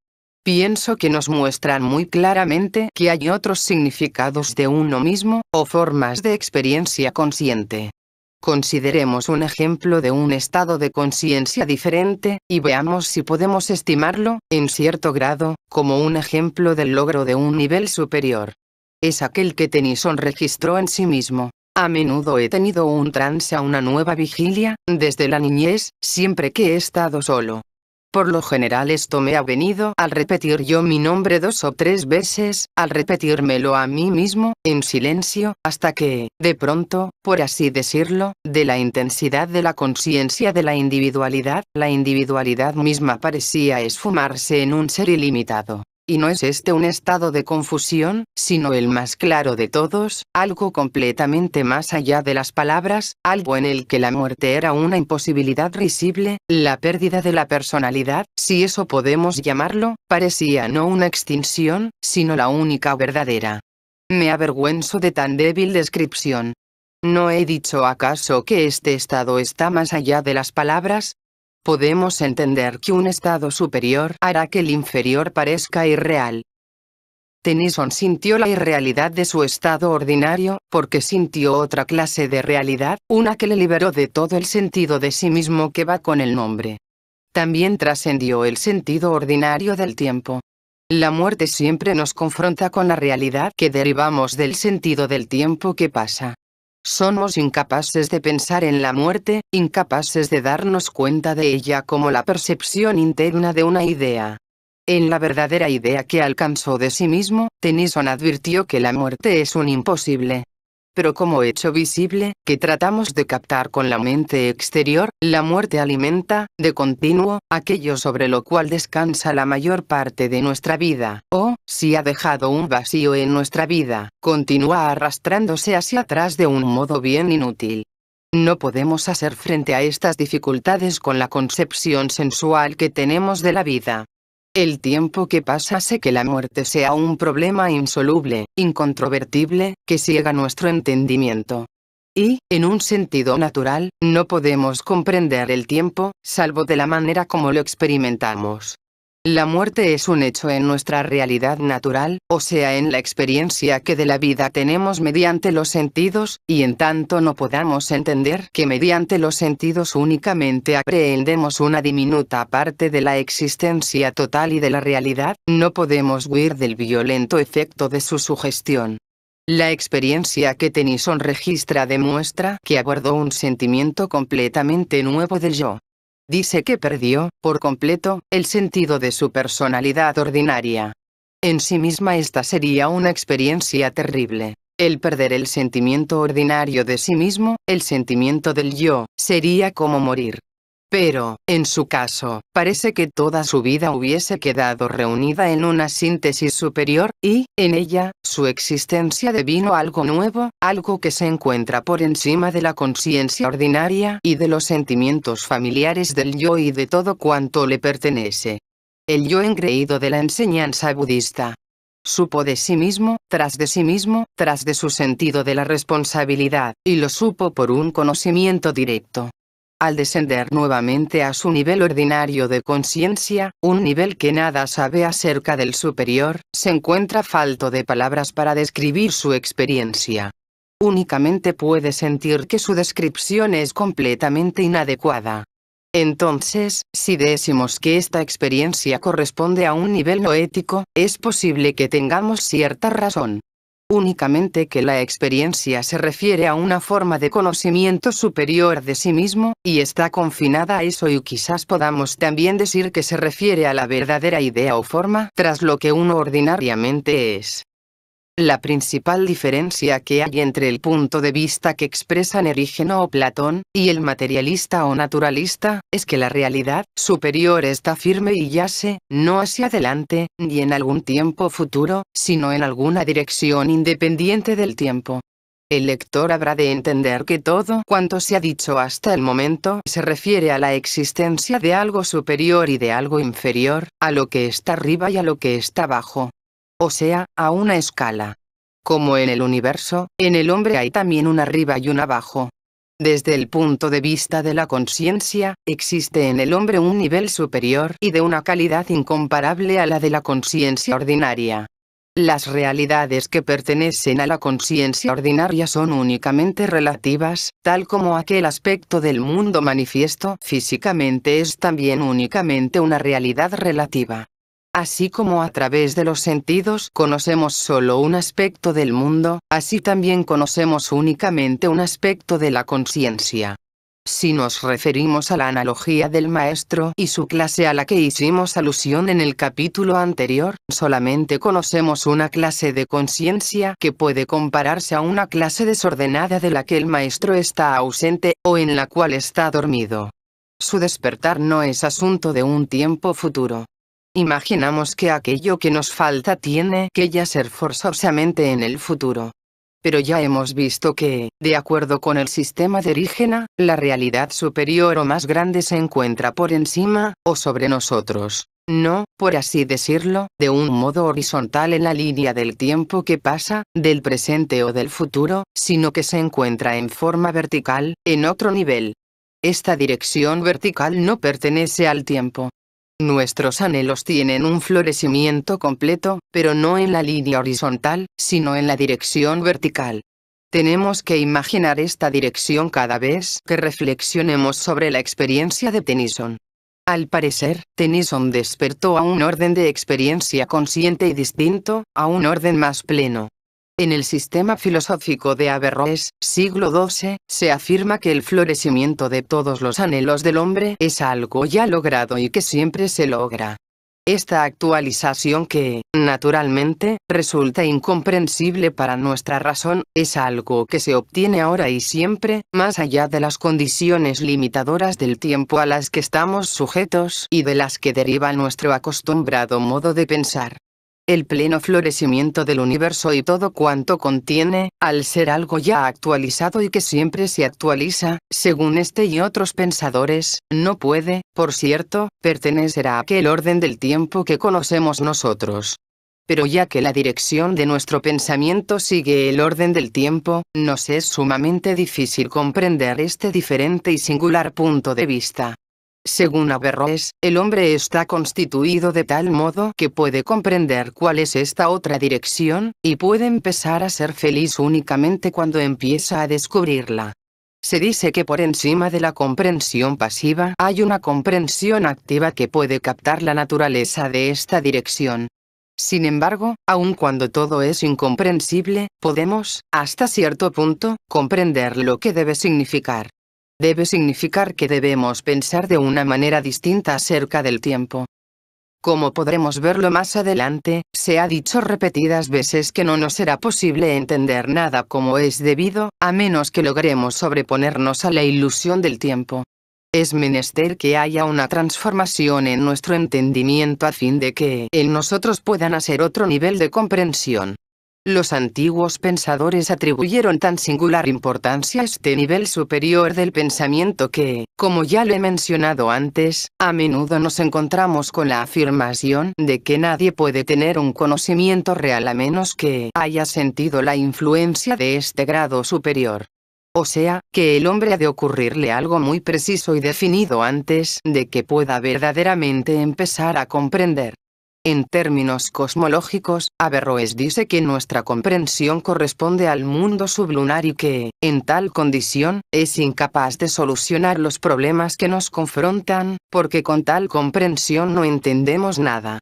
Pienso que nos muestran muy claramente que hay otros significados de uno mismo, o formas de experiencia consciente. Consideremos un ejemplo de un estado de conciencia diferente, y veamos si podemos estimarlo, en cierto grado, como un ejemplo del logro de un nivel superior. Es aquel que Tennyson registró en sí mismo. A menudo he tenido un trance a una nueva vigilia, desde la niñez, siempre que he estado solo. Por lo general esto me ha venido al repetir yo mi nombre 2 o 3 veces, al repetírmelo a mí mismo, en silencio, hasta que, de pronto, por así decirlo, de la intensidad de la conciencia de la individualidad misma parecía esfumarse en un ser ilimitado. Y no es este un estado de confusión, sino el más claro de todos, algo completamente más allá de las palabras, algo en el que la muerte era una imposibilidad risible, la pérdida de la personalidad, si eso podemos llamarlo, parecía no una extinción, sino la única verdadera. Me avergüenzo de tan débil descripción. ¿No he dicho acaso que este estado está más allá de las palabras? Podemos entender que un estado superior hará que el inferior parezca irreal. Tennyson sintió la irrealidad de su estado ordinario, porque sintió otra clase de realidad, una que le liberó de todo el sentido de sí mismo que va con el nombre. También trascendió el sentido ordinario del tiempo. La muerte siempre nos confronta con la realidad que derivamos del sentido del tiempo que pasa. Somos incapaces de pensar en la muerte, incapaces de darnos cuenta de ella como la percepción interna de una idea. En la verdadera idea que alcanzó de sí mismo, Tennyson advirtió que la muerte es un imposible. Pero como hecho visible, que tratamos de captar con la mente exterior, la muerte alimenta, de continuo, aquello sobre lo cual descansa la mayor parte de nuestra vida, o, si ha dejado un vacío en nuestra vida, continúa arrastrándose hacia atrás de un modo bien inútil. No podemos hacer frente a estas dificultades con la concepción sensual que tenemos de la vida. El tiempo que pasa hace que la muerte sea un problema insoluble, incontrovertible, que ciega nuestro entendimiento. Y, en un sentido natural, no podemos comprender el tiempo, salvo de la manera como lo experimentamos. La muerte es un hecho en nuestra realidad natural, o sea en la experiencia que de la vida tenemos mediante los sentidos, y en tanto no podamos entender que mediante los sentidos únicamente aprehendemos una diminuta parte de la existencia total y de la realidad, no podemos huir del violento efecto de su sugestión. La experiencia que Tennyson registra demuestra que abordó un sentimiento completamente nuevo del yo. Dice que perdió, por completo, el sentido de su personalidad ordinaria. En sí misma esta sería una experiencia terrible. El perder el sentimiento ordinario de sí mismo, el sentimiento del yo, sería como morir. Pero, en su caso, parece que toda su vida hubiese quedado reunida en una síntesis superior, y, en ella, su existencia devino algo nuevo, algo que se encuentra por encima de la conciencia ordinaria y de los sentimientos familiares del yo y de todo cuanto le pertenece. El yo engreído de la enseñanza budista. Supo de sí mismo, tras de sí mismo, tras de su sentido de la responsabilidad, y lo supo por un conocimiento directo. Al descender nuevamente a su nivel ordinario de conciencia, un nivel que nada sabe acerca del superior, se encuentra falto de palabras para describir su experiencia. Únicamente puede sentir que su descripción es completamente inadecuada. Entonces, si decimos que esta experiencia corresponde a un nivel no ético, es posible que tengamos cierta razón. Únicamente que la experiencia se refiere a una forma de conocimiento superior de sí mismo, y está confinada a eso, y quizás podamos también decir que se refiere a la verdadera idea o forma tras lo que uno ordinariamente es. La principal diferencia que hay entre el punto de vista que expresan Erígeno o Platón, y el materialista o naturalista, es que la realidad superior está firme y yace, no hacia adelante, ni en algún tiempo futuro, sino en alguna dirección independiente del tiempo. El lector habrá de entender que todo cuanto se ha dicho hasta el momento se refiere a la existencia de algo superior y de algo inferior, a lo que está arriba y a lo que está abajo. O sea, a una escala. Como en el universo, en el hombre hay también un arriba y un abajo. Desde el punto de vista de la conciencia, existe en el hombre un nivel superior y de una calidad incomparable a la de la conciencia ordinaria. Las realidades que pertenecen a la conciencia ordinaria son únicamente relativas, tal como aquel aspecto del mundo manifiesto físicamente es también únicamente una realidad relativa. Así como a través de los sentidos conocemos solo un aspecto del mundo, así también conocemos únicamente un aspecto de la conciencia. Si nos referimos a la analogía del maestro y su clase a la que hicimos alusión en el capítulo anterior, solamente conocemos una clase de conciencia que puede compararse a una clase desordenada de la que el maestro está ausente, o en la cual está dormido. Su despertar no es asunto de un tiempo futuro. Imaginamos que aquello que nos falta tiene que yacer forzosamente en el futuro. Pero ya hemos visto que, de acuerdo con el sistema de Erígena, la realidad superior o más grande se encuentra por encima, o sobre nosotros. No, por así decirlo, de un modo horizontal en la línea del tiempo que pasa, del presente o del futuro, sino que se encuentra en forma vertical, en otro nivel. Esta dirección vertical no pertenece al tiempo. Nuestros anhelos tienen un florecimiento completo, pero no en la línea horizontal, sino en la dirección vertical. Tenemos que imaginar esta dirección cada vez que reflexionemos sobre la experiencia de Tennyson. Al parecer, Tennyson despertó a un orden de experiencia consciente y distinto, a un orden más pleno. En el sistema filosófico de Averroes, siglo XII, se afirma que el florecimiento de todos los anhelos del hombre es algo ya logrado y que siempre se logra. Esta actualización que, naturalmente, resulta incomprensible para nuestra razón, es algo que se obtiene ahora y siempre, más allá de las condiciones limitadoras del tiempo a las que estamos sujetos y de las que deriva nuestro acostumbrado modo de pensar. El pleno florecimiento del universo y todo cuanto contiene, al ser algo ya actualizado y que siempre se actualiza, según este y otros pensadores, no puede, por cierto, pertenecer a aquel orden del tiempo que conocemos nosotros. Pero ya que la dirección de nuestro pensamiento sigue el orden del tiempo, nos es sumamente difícil comprender este diferente y singular punto de vista. Según Averroes, el hombre está constituido de tal modo que puede comprender cuál es esta otra dirección, y puede empezar a ser feliz únicamente cuando empieza a descubrirla. Se dice que por encima de la comprensión pasiva hay una comprensión activa que puede captar la naturaleza de esta dirección. Sin embargo, aun cuando todo es incomprensible, podemos, hasta cierto punto, comprender lo que debe significar. Debe significar que debemos pensar de una manera distinta acerca del tiempo. Como podremos verlo más adelante, se ha dicho repetidas veces que no nos será posible entender nada como es debido, a menos que logremos sobreponernos a la ilusión del tiempo. Es menester que haya una transformación en nuestro entendimiento a fin de que en nosotros pueda nacer otro nivel de comprensión. Los antiguos pensadores atribuyeron tan singular importancia a este nivel superior del pensamiento que, como ya lo he mencionado antes, a menudo nos encontramos con la afirmación de que nadie puede tener un conocimiento real a menos que haya sentido la influencia de este grado superior. O sea, que el hombre ha de ocurrirle algo muy preciso y definido antes de que pueda verdaderamente empezar a comprender. En términos cosmológicos, Averroes dice que nuestra comprensión corresponde al mundo sublunar y que, en tal condición, es incapaz de solucionar los problemas que nos confrontan, porque con tal comprensión no entendemos nada.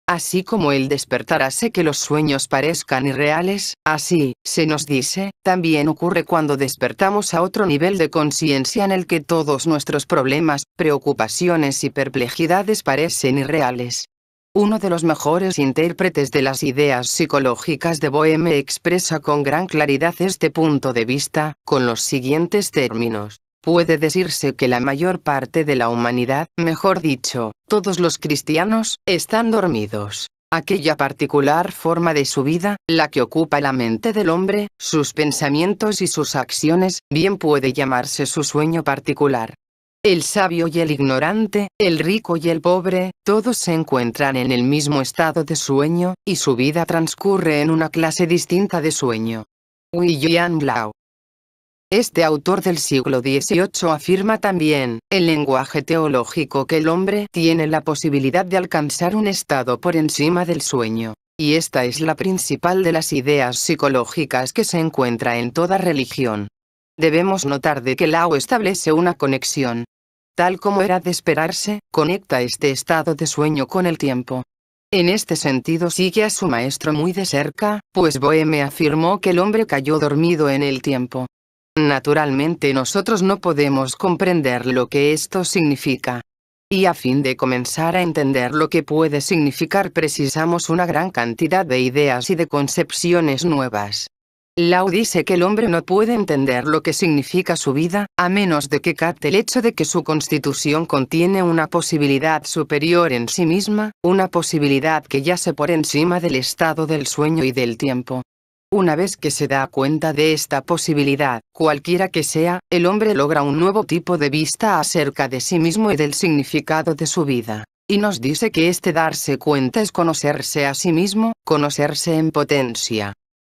Así como el despertar hace que los sueños parezcan irreales, así, se nos dice, también ocurre cuando despertamos a otro nivel de conciencia en el que todos nuestros problemas, preocupaciones y perplejidades parecen irreales. Uno de los mejores intérpretes de las ideas psicológicas de Boehme expresa con gran claridad este punto de vista, con los siguientes términos. Puede decirse que la mayor parte de la humanidad, mejor dicho, todos los cristianos, están dormidos. Aquella particular forma de su vida, la que ocupa la mente del hombre, sus pensamientos y sus acciones, bien puede llamarse su sueño particular. El sabio y el ignorante, el rico y el pobre, todos se encuentran en el mismo estado de sueño, y su vida transcurre en una clase distinta de sueño. William Blau. Este autor del siglo XVIII afirma también, en lenguaje teológico, que el hombre tiene la posibilidad de alcanzar un estado por encima del sueño. Y esta es la principal de las ideas psicológicas que se encuentra en toda religión. Debemos notar de que Lao establece una conexión. Tal como era de esperarse, conecta este estado de sueño con el tiempo. En este sentido sigue a su maestro muy de cerca, pues Boehme afirmó que el hombre cayó dormido en el tiempo. Naturalmente nosotros no podemos comprender lo que esto significa. Y a fin de comenzar a entender lo que puede significar precisamos una gran cantidad de ideas y de concepciones nuevas. Lao dice que el hombre no puede entender lo que significa su vida, a menos de que capte el hecho de que su constitución contiene una posibilidad superior en sí misma, una posibilidad que yace por encima del estado del sueño y del tiempo. Una vez que se da cuenta de esta posibilidad, cualquiera que sea, el hombre logra un nuevo tipo de vista acerca de sí mismo y del significado de su vida. Y nos dice que este darse cuenta es conocerse a sí mismo, conocerse en potencia.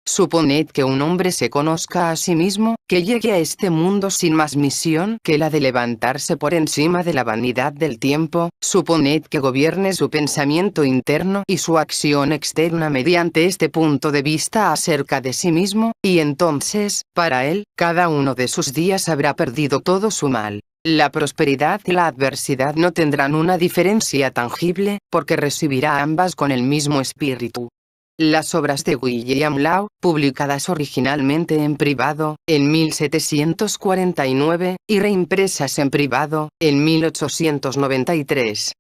Suponed que un hombre se conozca a sí mismo, que llegue a este mundo sin más misión que la de levantarse por encima de la vanidad del tiempo, suponed que gobierne su pensamiento interno y su acción externa mediante este punto de vista acerca de sí mismo, y entonces, para él, cada uno de sus días habrá perdido todo su mal. La prosperidad y la adversidad no tendrán una diferencia tangible, porque recibirá ambas con el mismo espíritu. Las obras de William Lao, publicadas originalmente en privado, en 1749, y reimpresas en privado, en 1893.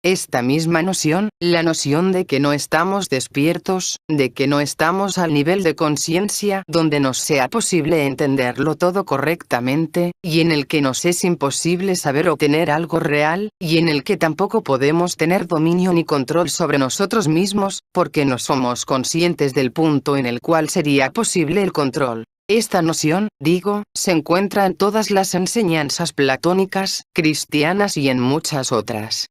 Esta misma noción, la noción de que no estamos despiertos, de que no estamos al nivel de conciencia donde nos sea posible entenderlo todo correctamente, y en el que nos es imposible saber o tener algo real, y en el que tampoco podemos tener dominio ni control sobre nosotros mismos, porque no somos conscientes del punto en el cual sería posible el control. Esta noción, digo, se encuentra en todas las enseñanzas platónicas, cristianas y en muchas otras.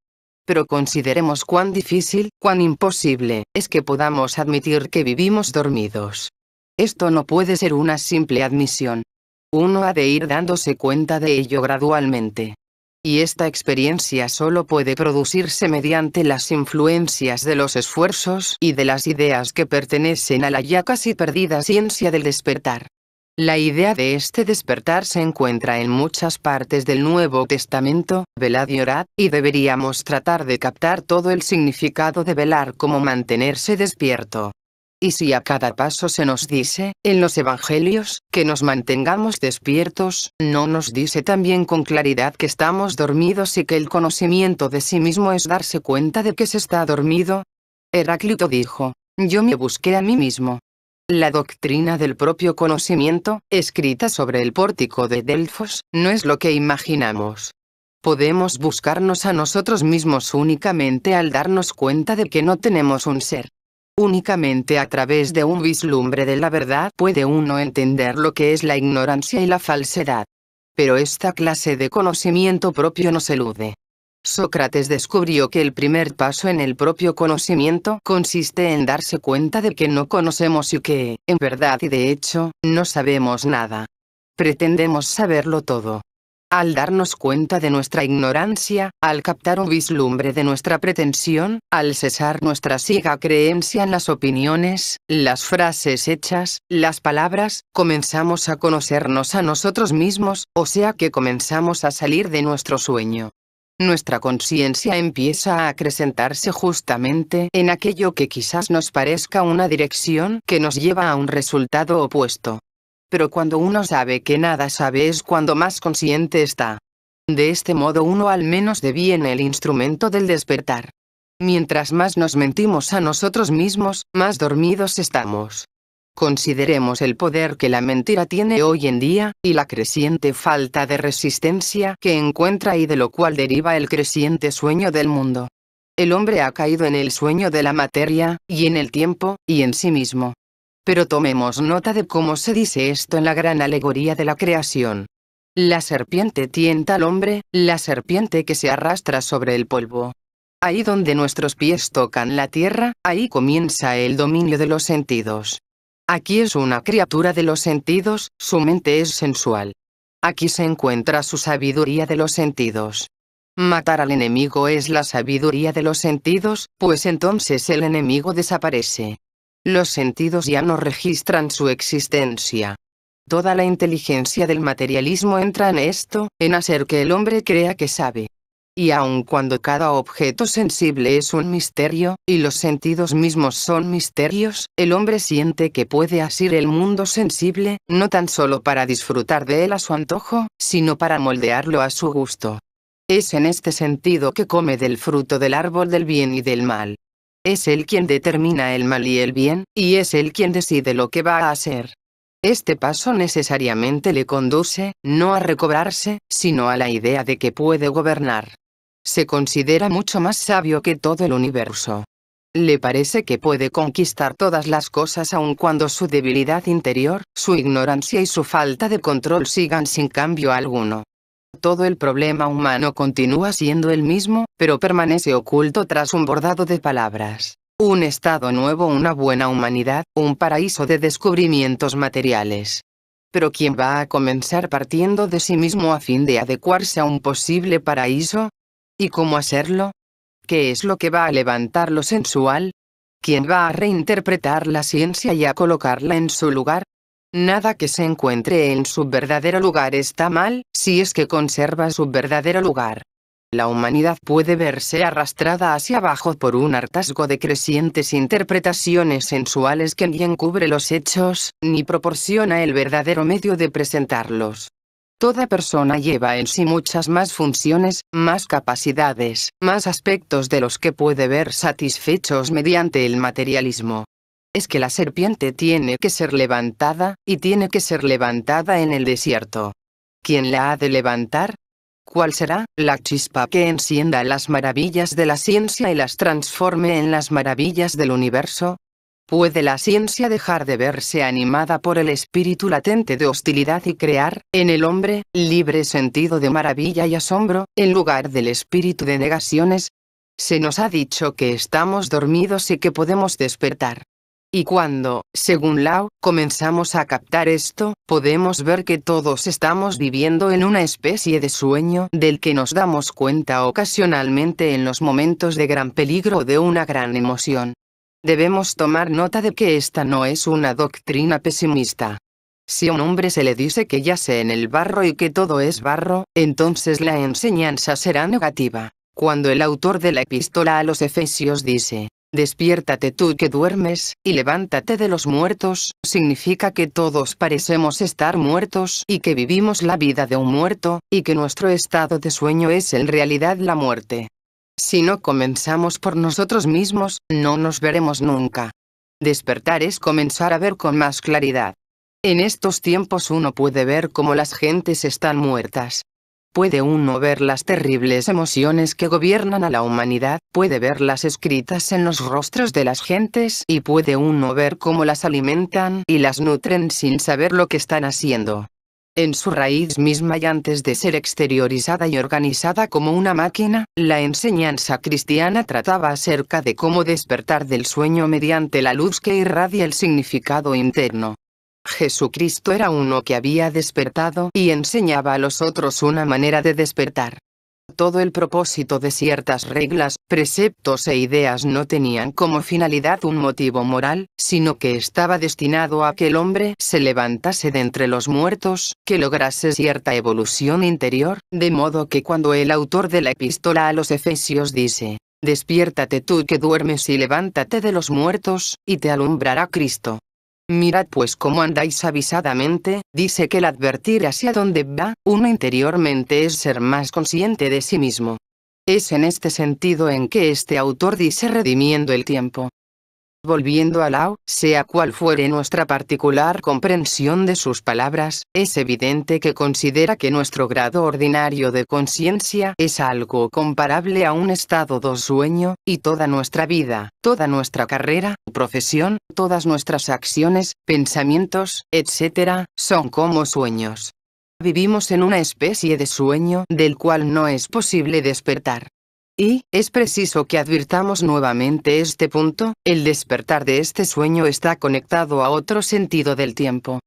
Pero consideremos cuán difícil, cuán imposible, es que podamos admitir que vivimos dormidos. Esto no puede ser una simple admisión. Uno ha de ir dándose cuenta de ello gradualmente. Y esta experiencia solo puede producirse mediante las influencias de los esfuerzos y de las ideas que pertenecen a la ya casi perdida ciencia del despertar. La idea de este despertar se encuentra en muchas partes del Nuevo Testamento, velad y orad, y deberíamos tratar de captar todo el significado de velar como mantenerse despierto. Y si a cada paso se nos dice, en los Evangelios, que nos mantengamos despiertos, ¿no nos dice también con claridad que estamos dormidos y que el conocimiento de sí mismo es darse cuenta de que se está dormido? Heráclito dijo, yo me busqué a mí mismo. La doctrina del propio conocimiento, escrita sobre el pórtico de Delfos, no es lo que imaginamos. Podemos buscarnos a nosotros mismos únicamente al darnos cuenta de que no tenemos un ser. Únicamente a través de un vislumbre de la verdad puede uno entender lo que es la ignorancia y la falsedad. Pero esta clase de conocimiento propio nos elude. Sócrates descubrió que el primer paso en el propio conocimiento consiste en darse cuenta de que no conocemos y que, en verdad y de hecho, no sabemos nada. Pretendemos saberlo todo. Al darnos cuenta de nuestra ignorancia, al captar un vislumbre de nuestra pretensión, al cesar nuestra ciega creencia en las opiniones, las frases hechas, las palabras, comenzamos a conocernos a nosotros mismos, o sea que comenzamos a salir de nuestro sueño. Nuestra conciencia empieza a acrecentarse justamente en aquello que quizás nos parezca una dirección que nos lleva a un resultado opuesto. Pero cuando uno sabe que nada sabe es cuando más consciente está. De este modo uno al menos deviene el instrumento del despertar. Mientras más nos mentimos a nosotros mismos, más dormidos estamos. Consideremos el poder que la mentira tiene hoy en día, y la creciente falta de resistencia que encuentra y de lo cual deriva el creciente sueño del mundo. El hombre ha caído en el sueño de la materia, y en el tiempo, y en sí mismo. Pero tomemos nota de cómo se dice esto en la gran alegoría de la creación. La serpiente tienta al hombre, la serpiente que se arrastra sobre el polvo. Ahí donde nuestros pies tocan la tierra, ahí comienza el dominio de los sentidos. Aquí es una criatura de los sentidos, su mente es sensual. Aquí se encuentra su sabiduría de los sentidos. Matar al enemigo es la sabiduría de los sentidos, pues entonces el enemigo desaparece. Los sentidos ya no registran su existencia. Toda la inteligencia del materialismo entra en esto, en hacer que el hombre crea que sabe. Y aun cuando cada objeto sensible es un misterio, y los sentidos mismos son misterios, el hombre siente que puede asir el mundo sensible, no tan solo para disfrutar de él a su antojo, sino para moldearlo a su gusto. Es en este sentido que come del fruto del árbol del bien y del mal. Es él quien determina el mal y el bien, y es él quien decide lo que va a hacer. Este paso necesariamente le conduce, no a recobrarse, sino a la idea de que puede gobernar. Se considera mucho más sabio que todo el universo. Le parece que puede conquistar todas las cosas aun cuando su debilidad interior, su ignorancia y su falta de control sigan sin cambio alguno. Todo el problema humano continúa siendo el mismo, pero permanece oculto tras un bordado de palabras. Un estado nuevo, una buena humanidad, un paraíso de descubrimientos materiales. Pero ¿quién va a comenzar partiendo de sí mismo a fin de adecuarse a un posible paraíso? ¿Y cómo hacerlo? ¿Qué es lo que va a levantar lo sensual? ¿Quién va a reinterpretar la ciencia y a colocarla en su lugar? Nada que se encuentre en su verdadero lugar está mal, si es que conserva su verdadero lugar. La humanidad puede verse arrastrada hacia abajo por un hartazgo de crecientes interpretaciones sensuales que ni encubre los hechos, ni proporciona el verdadero medio de presentarlos. Toda persona lleva en sí muchas más funciones, más capacidades, más aspectos de los que puede ver satisfechos mediante el materialismo. Es que la serpiente tiene que ser levantada, y tiene que ser levantada en el desierto. ¿Quién la ha de levantar? ¿Cuál será la chispa que encienda las maravillas de la ciencia y las transforme en las maravillas del universo? ¿Puede la ciencia dejar de verse animada por el espíritu latente de hostilidad y crear, en el hombre, libre sentido de maravilla y asombro, en lugar del espíritu de negaciones? Se nos ha dicho que estamos dormidos y que podemos despertar. Y cuando, según Lao, comenzamos a captar esto, podemos ver que todos estamos viviendo en una especie de sueño del que nos damos cuenta ocasionalmente en los momentos de gran peligro o de una gran emoción. Debemos tomar nota de que esta no es una doctrina pesimista. Si a un hombre se le dice que yace en el barro y que todo es barro, entonces la enseñanza será negativa. Cuando el autor de la epístola a los Efesios dice, despiértate tú que duermes, y levántate de los muertos, significa que todos parecemos estar muertos y que vivimos la vida de un muerto, y que nuestro estado de sueño es en realidad la muerte. Si no comenzamos por nosotros mismos, no nos veremos nunca. Despertar es comenzar a ver con más claridad. En estos tiempos uno puede ver cómo las gentes están muertas. Puede uno ver las terribles emociones que gobiernan a la humanidad, puede verlas escritas en los rostros de las gentes y puede uno ver cómo las alimentan y las nutren sin saber lo que están haciendo. En su raíz misma y antes de ser exteriorizada y organizada como una máquina, la enseñanza cristiana trataba acerca de cómo despertar del sueño mediante la luz que irradia el significado interno. Jesucristo era uno que había despertado y enseñaba a los otros una manera de despertar. Todo el propósito de ciertas reglas, preceptos e ideas no tenían como finalidad un motivo moral, sino que estaba destinado a que el hombre se levantase de entre los muertos, que lograse cierta evolución interior, de modo que cuando el autor de la epístola a los Efesios dice, despiértate tú que duermes y levántate de los muertos, y te alumbrará Cristo. Mirad pues cómo andáis avisadamente, dice que el advertir hacia dónde va uno interiormente es ser más consciente de sí mismo. Es en este sentido en que este autor dice redimiendo el tiempo. Volviendo a Lao, sea cual fuere nuestra particular comprensión de sus palabras, es evidente que considera que nuestro grado ordinario de conciencia es algo comparable a un estado de sueño, y toda nuestra vida, toda nuestra carrera, profesión, todas nuestras acciones, pensamientos, etc., son como sueños. Vivimos en una especie de sueño del cual no es posible despertar. Y, es preciso que advirtamos nuevamente este punto, el despertar de este sueño está conectado a otro sentido del tiempo.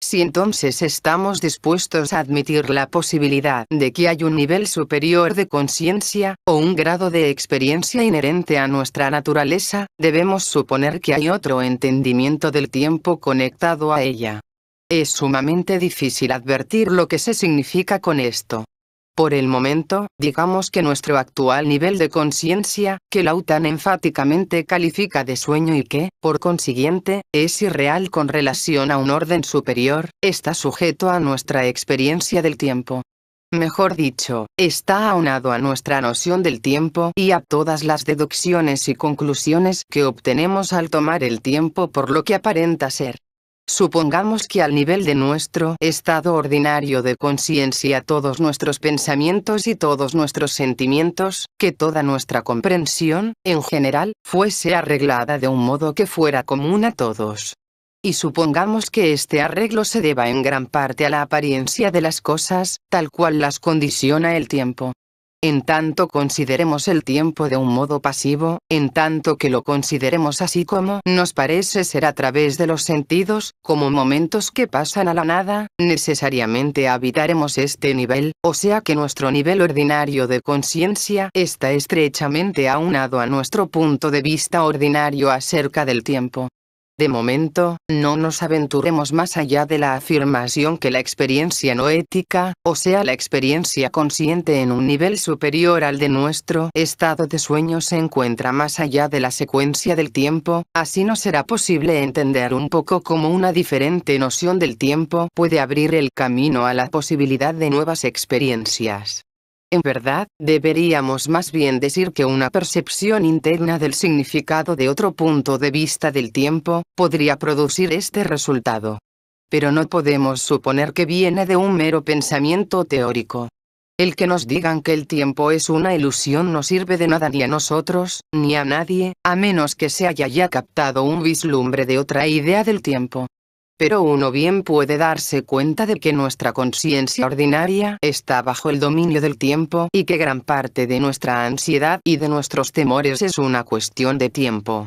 Si entonces estamos dispuestos a admitir la posibilidad de que hay un nivel superior de conciencia, o un grado de experiencia inherente a nuestra naturaleza, debemos suponer que hay otro entendimiento del tiempo conectado a ella. Es sumamente difícil advertir lo que se significa con esto. Por el momento, digamos que nuestro actual nivel de conciencia, que Lao tan enfáticamente califica de sueño y que, por consiguiente, es irreal con relación a un orden superior, está sujeto a nuestra experiencia del tiempo. Mejor dicho, está aunado a nuestra noción del tiempo y a todas las deducciones y conclusiones que obtenemos al tomar el tiempo por lo que aparenta ser. Supongamos que al nivel de nuestro estado ordinario de conciencia todos nuestros pensamientos y todos nuestros sentimientos, que toda nuestra comprensión, en general, fuese arreglada de un modo que fuera común a todos. Y supongamos que este arreglo se deba en gran parte a la apariencia de las cosas, tal cual las condiciona el tiempo. En tanto consideremos el tiempo de un modo pasivo, en tanto que lo consideremos así como nos parece ser a través de los sentidos, como momentos que pasan a la nada, necesariamente habitaremos este nivel, o sea que nuestro nivel ordinario de conciencia está estrechamente aunado a nuestro punto de vista ordinario acerca del tiempo. De momento, no nos aventuremos más allá de la afirmación que la experiencia no ética, o sea la experiencia consciente en un nivel superior al de nuestro estado de sueño se encuentra más allá de la secuencia del tiempo, así no será posible entender un poco cómo una diferente noción del tiempo puede abrir el camino a la posibilidad de nuevas experiencias. En verdad, deberíamos más bien decir que una percepción interna del significado de otro punto de vista del tiempo, podría producir este resultado. Pero no podemos suponer que viene de un mero pensamiento teórico. El que nos digan que el tiempo es una ilusión no sirve de nada ni a nosotros, ni a nadie, a menos que se haya ya captado un vislumbre de otra idea del tiempo. Pero uno bien puede darse cuenta de que nuestra conciencia ordinaria está bajo el dominio del tiempo y que gran parte de nuestra ansiedad y de nuestros temores es una cuestión de tiempo.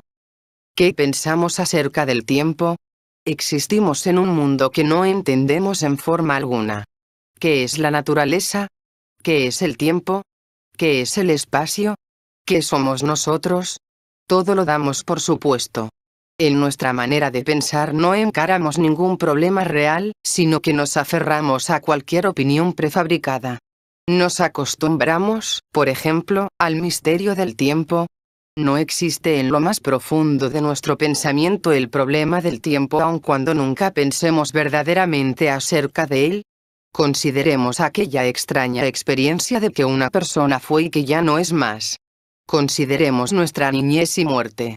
¿Qué pensamos acerca del tiempo? Existimos en un mundo que no entendemos en forma alguna. ¿Qué es la naturaleza? ¿Qué es el tiempo? ¿Qué es el espacio? ¿Qué somos nosotros? Todo lo damos por supuesto. En nuestra manera de pensar no encaramos ningún problema real, sino que nos aferramos a cualquier opinión prefabricada. Nos acostumbramos, por ejemplo, al misterio del tiempo. No existe en lo más profundo de nuestro pensamiento el problema del tiempo, aun cuando nunca pensemos verdaderamente acerca de él. Consideremos aquella extraña experiencia de que una persona fue y que ya no es más. Consideremos nuestra niñez y muerte.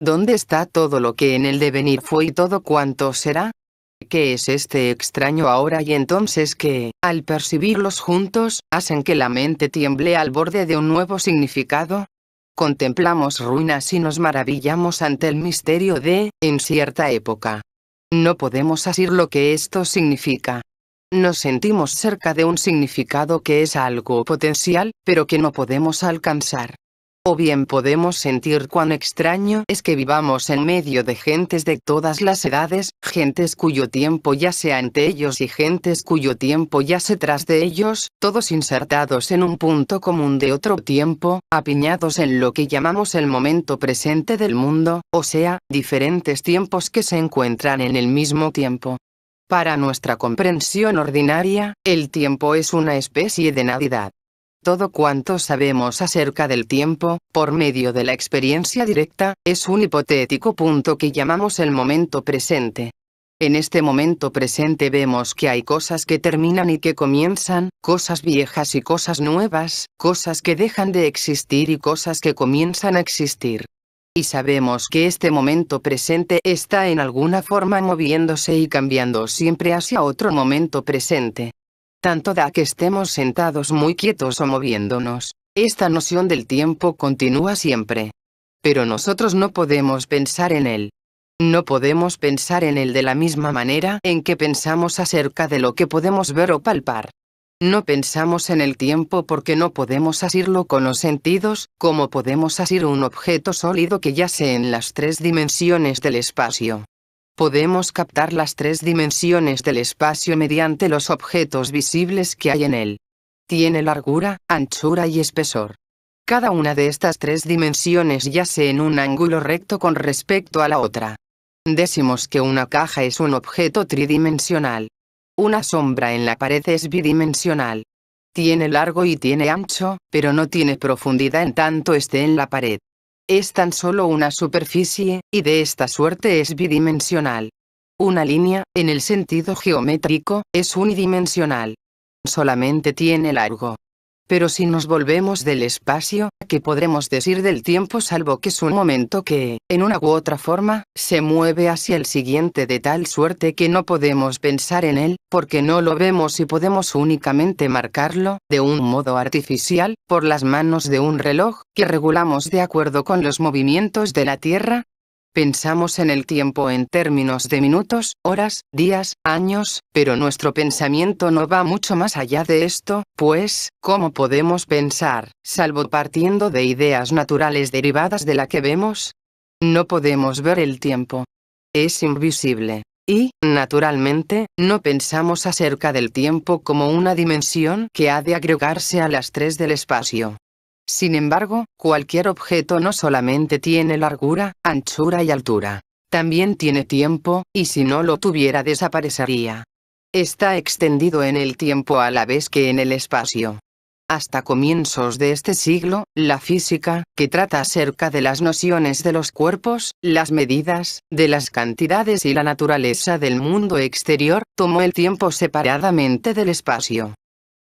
¿Dónde está todo lo que en el devenir fue y todo cuanto será? ¿Qué es este extraño ahora y entonces que, al percibirlos juntos, hacen que la mente tiemble al borde de un nuevo significado? Contemplamos ruinas y nos maravillamos ante el misterio de, en cierta época. No podemos asir lo que esto significa. Nos sentimos cerca de un significado que es algo potencial, pero que no podemos alcanzar. O bien podemos sentir cuán extraño es que vivamos en medio de gentes de todas las edades, gentes cuyo tiempo yace ante ellos y gentes cuyo tiempo yace tras de ellos, todos insertados en un punto común de otro tiempo, apiñados en lo que llamamos el momento presente del mundo, o sea, diferentes tiempos que se encuentran en el mismo tiempo. Para nuestra comprensión ordinaria, el tiempo es una especie de Navidad. Todo cuanto sabemos acerca del tiempo, por medio de la experiencia directa, es un hipotético punto que llamamos el momento presente. En este momento presente vemos que hay cosas que terminan y que comienzan, cosas viejas y cosas nuevas, cosas que dejan de existir y cosas que comienzan a existir. Y sabemos que este momento presente está en alguna forma moviéndose y cambiando siempre hacia otro momento presente. Tanto da que estemos sentados muy quietos o moviéndonos, esta noción del tiempo continúa siempre. Pero nosotros no podemos pensar en él. No podemos pensar en él de la misma manera en que pensamos acerca de lo que podemos ver o palpar. No pensamos en el tiempo porque no podemos asirlo con los sentidos, como podemos asir un objeto sólido que yace en las 3 dimensiones del espacio. Podemos captar las 3 dimensiones del espacio mediante los objetos visibles que hay en él. Tiene largura, anchura y espesor. Cada una de estas 3 dimensiones yace en un ángulo recto con respecto a la otra. Decimos que una caja es un objeto tridimensional. Una sombra en la pared es bidimensional. Tiene largo y tiene ancho, pero no tiene profundidad en tanto esté en la pared. Es tan solo una superficie, y de esta suerte es bidimensional. Una línea, en el sentido geométrico, es unidimensional. Solamente tiene largo. Pero si nos volvemos del espacio, ¿qué podremos decir del tiempo salvo que es un momento que, en una u otra forma, se mueve hacia el siguiente de tal suerte que no podemos pensar en él, porque no lo vemos y podemos únicamente marcarlo, de un modo artificial, por las manos de un reloj, que regulamos de acuerdo con los movimientos de la Tierra? Pensamos en el tiempo en términos de minutos, horas, días, años, pero nuestro pensamiento no va mucho más allá de esto, pues, ¿cómo podemos pensar, salvo partiendo de ideas naturales derivadas de la que vemos? No podemos ver el tiempo. Es invisible. Y, naturalmente, no pensamos acerca del tiempo como una dimensión que ha de agregarse a las 3 del espacio. Sin embargo, cualquier objeto no solamente tiene largura, anchura y altura. También tiene tiempo, y si no lo tuviera desaparecería. Está extendido en el tiempo a la vez que en el espacio. Hasta comienzos de este siglo, la física, que trata acerca de las nociones de los cuerpos, las medidas, de las cantidades y la naturaleza del mundo exterior, tomó el tiempo separadamente del espacio.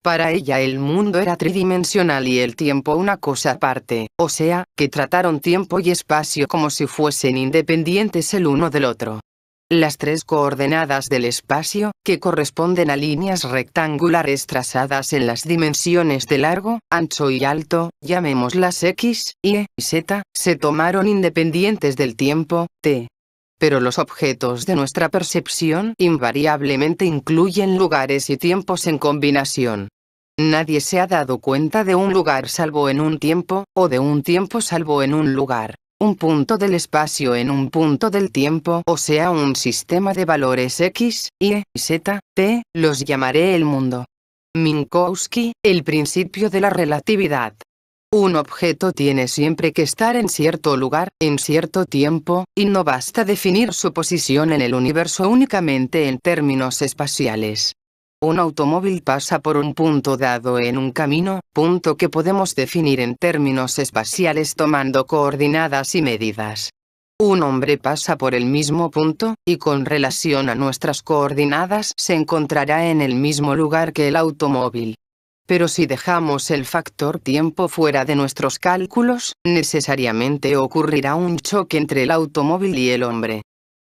Para ella el mundo era tridimensional y el tiempo una cosa aparte, o sea, que trataron tiempo y espacio como si fuesen independientes el uno del otro. Las 3 coordenadas del espacio, que corresponden a líneas rectangulares trazadas en las dimensiones de largo, ancho y alto, llamémoslas X, Y y Z, se tomaron independientes del tiempo, T. Pero los objetos de nuestra percepción invariablemente incluyen lugares y tiempos en combinación. Nadie se ha dado cuenta de un lugar salvo en un tiempo, o de un tiempo salvo en un lugar. un punto del espacio en un punto del tiempo, o sea un sistema de valores X, Y, Z, T, los llamaré el mundo. Minkowski, el principio de la relatividad. Un objeto tiene siempre que estar en cierto lugar, en cierto tiempo, y no basta definir su posición en el universo únicamente en términos espaciales. Un automóvil pasa por un punto dado en un camino, punto que podemos definir en términos espaciales tomando coordenadas y medidas. Un hombre pasa por el mismo punto, y con relación a nuestras coordenadas se encontrará en el mismo lugar que el automóvil. Pero si dejamos el factor tiempo fuera de nuestros cálculos, necesariamente ocurrirá un choque entre el automóvil y el hombre.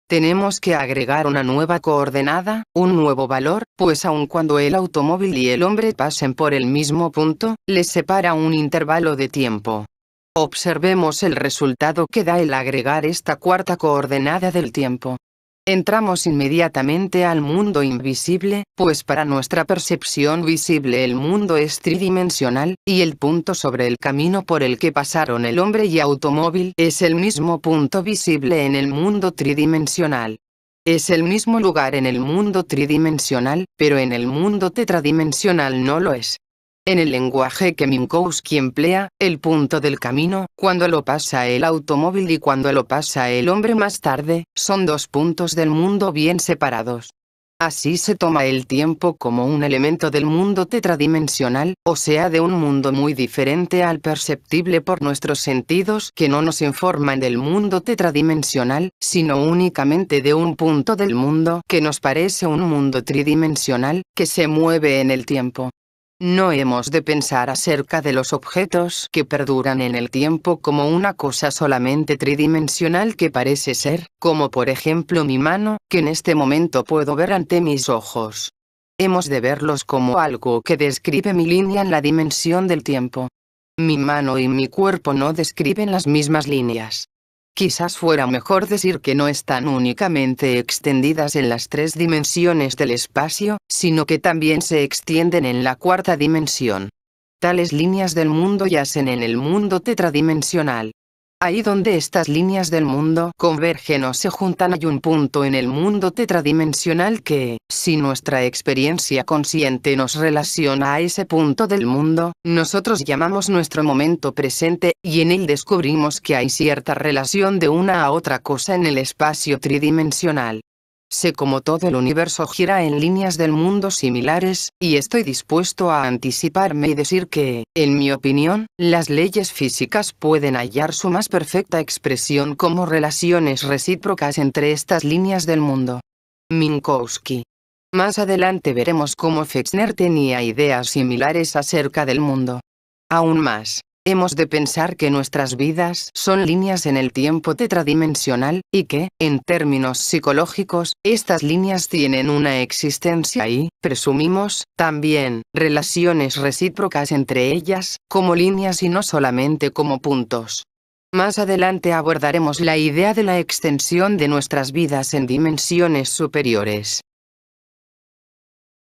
Tenemos que agregar una nueva coordenada, un nuevo valor, pues aun cuando el automóvil y el hombre pasen por el mismo punto, les separa un intervalo de tiempo. Observemos el resultado que da el agregar esta cuarta coordenada del tiempo. Entramos inmediatamente al mundo invisible, pues para nuestra percepción visible el mundo es tridimensional, y el punto sobre el camino por el que pasaron el hombre y automóvil es el mismo punto visible en el mundo tridimensional. Es el mismo lugar en el mundo tridimensional, pero en el mundo tetradimensional no lo es. En el lenguaje que Minkowski emplea, el punto del camino, cuando lo pasa el automóvil y cuando lo pasa el hombre más tarde, son dos puntos del mundo bien separados. Así se toma el tiempo como un elemento del mundo tetradimensional, o sea de un mundo muy diferente al perceptible por nuestros sentidos que no nos informan del mundo tetradimensional, sino únicamente de un punto del mundo que nos parece un mundo tridimensional, que se mueve en el tiempo. No hemos de pensar acerca de los objetos que perduran en el tiempo como una cosa solamente tridimensional que parece ser, como por ejemplo mi mano, que en este momento puedo ver ante mis ojos. Hemos de verlos como algo que describe mi línea en la dimensión del tiempo. Mi mano y mi cuerpo no describen las mismas líneas. Quizás fuera mejor decir que no están únicamente extendidas en las tres dimensiones del espacio, sino que también se extienden en la cuarta dimensión. Tales líneas del mundo yacen en el mundo tetradimensional. Ahí donde estas líneas del mundo convergen o se juntan hay un punto en el mundo tetradimensional que, si nuestra experiencia consciente nos relaciona a ese punto del mundo, nosotros llamamos nuestro momento presente, y en él descubrimos que hay cierta relación de una a otra cosa en el espacio tridimensional. Sé cómo todo el universo gira en líneas del mundo similares, y estoy dispuesto a anticiparme y decir que, en mi opinión, las leyes físicas pueden hallar su más perfecta expresión como relaciones recíprocas entre estas líneas del mundo. Minkowski. Más adelante veremos cómo Fechner tenía ideas similares acerca del mundo. Aún más, hemos de pensar que nuestras vidas son líneas en el tiempo tetradimensional, y que, en términos psicológicos, estas líneas tienen una existencia y, presumimos, también, relaciones recíprocas entre ellas, como líneas y no solamente como puntos. Más adelante abordaremos la idea de la extensión de nuestras vidas en dimensiones superiores.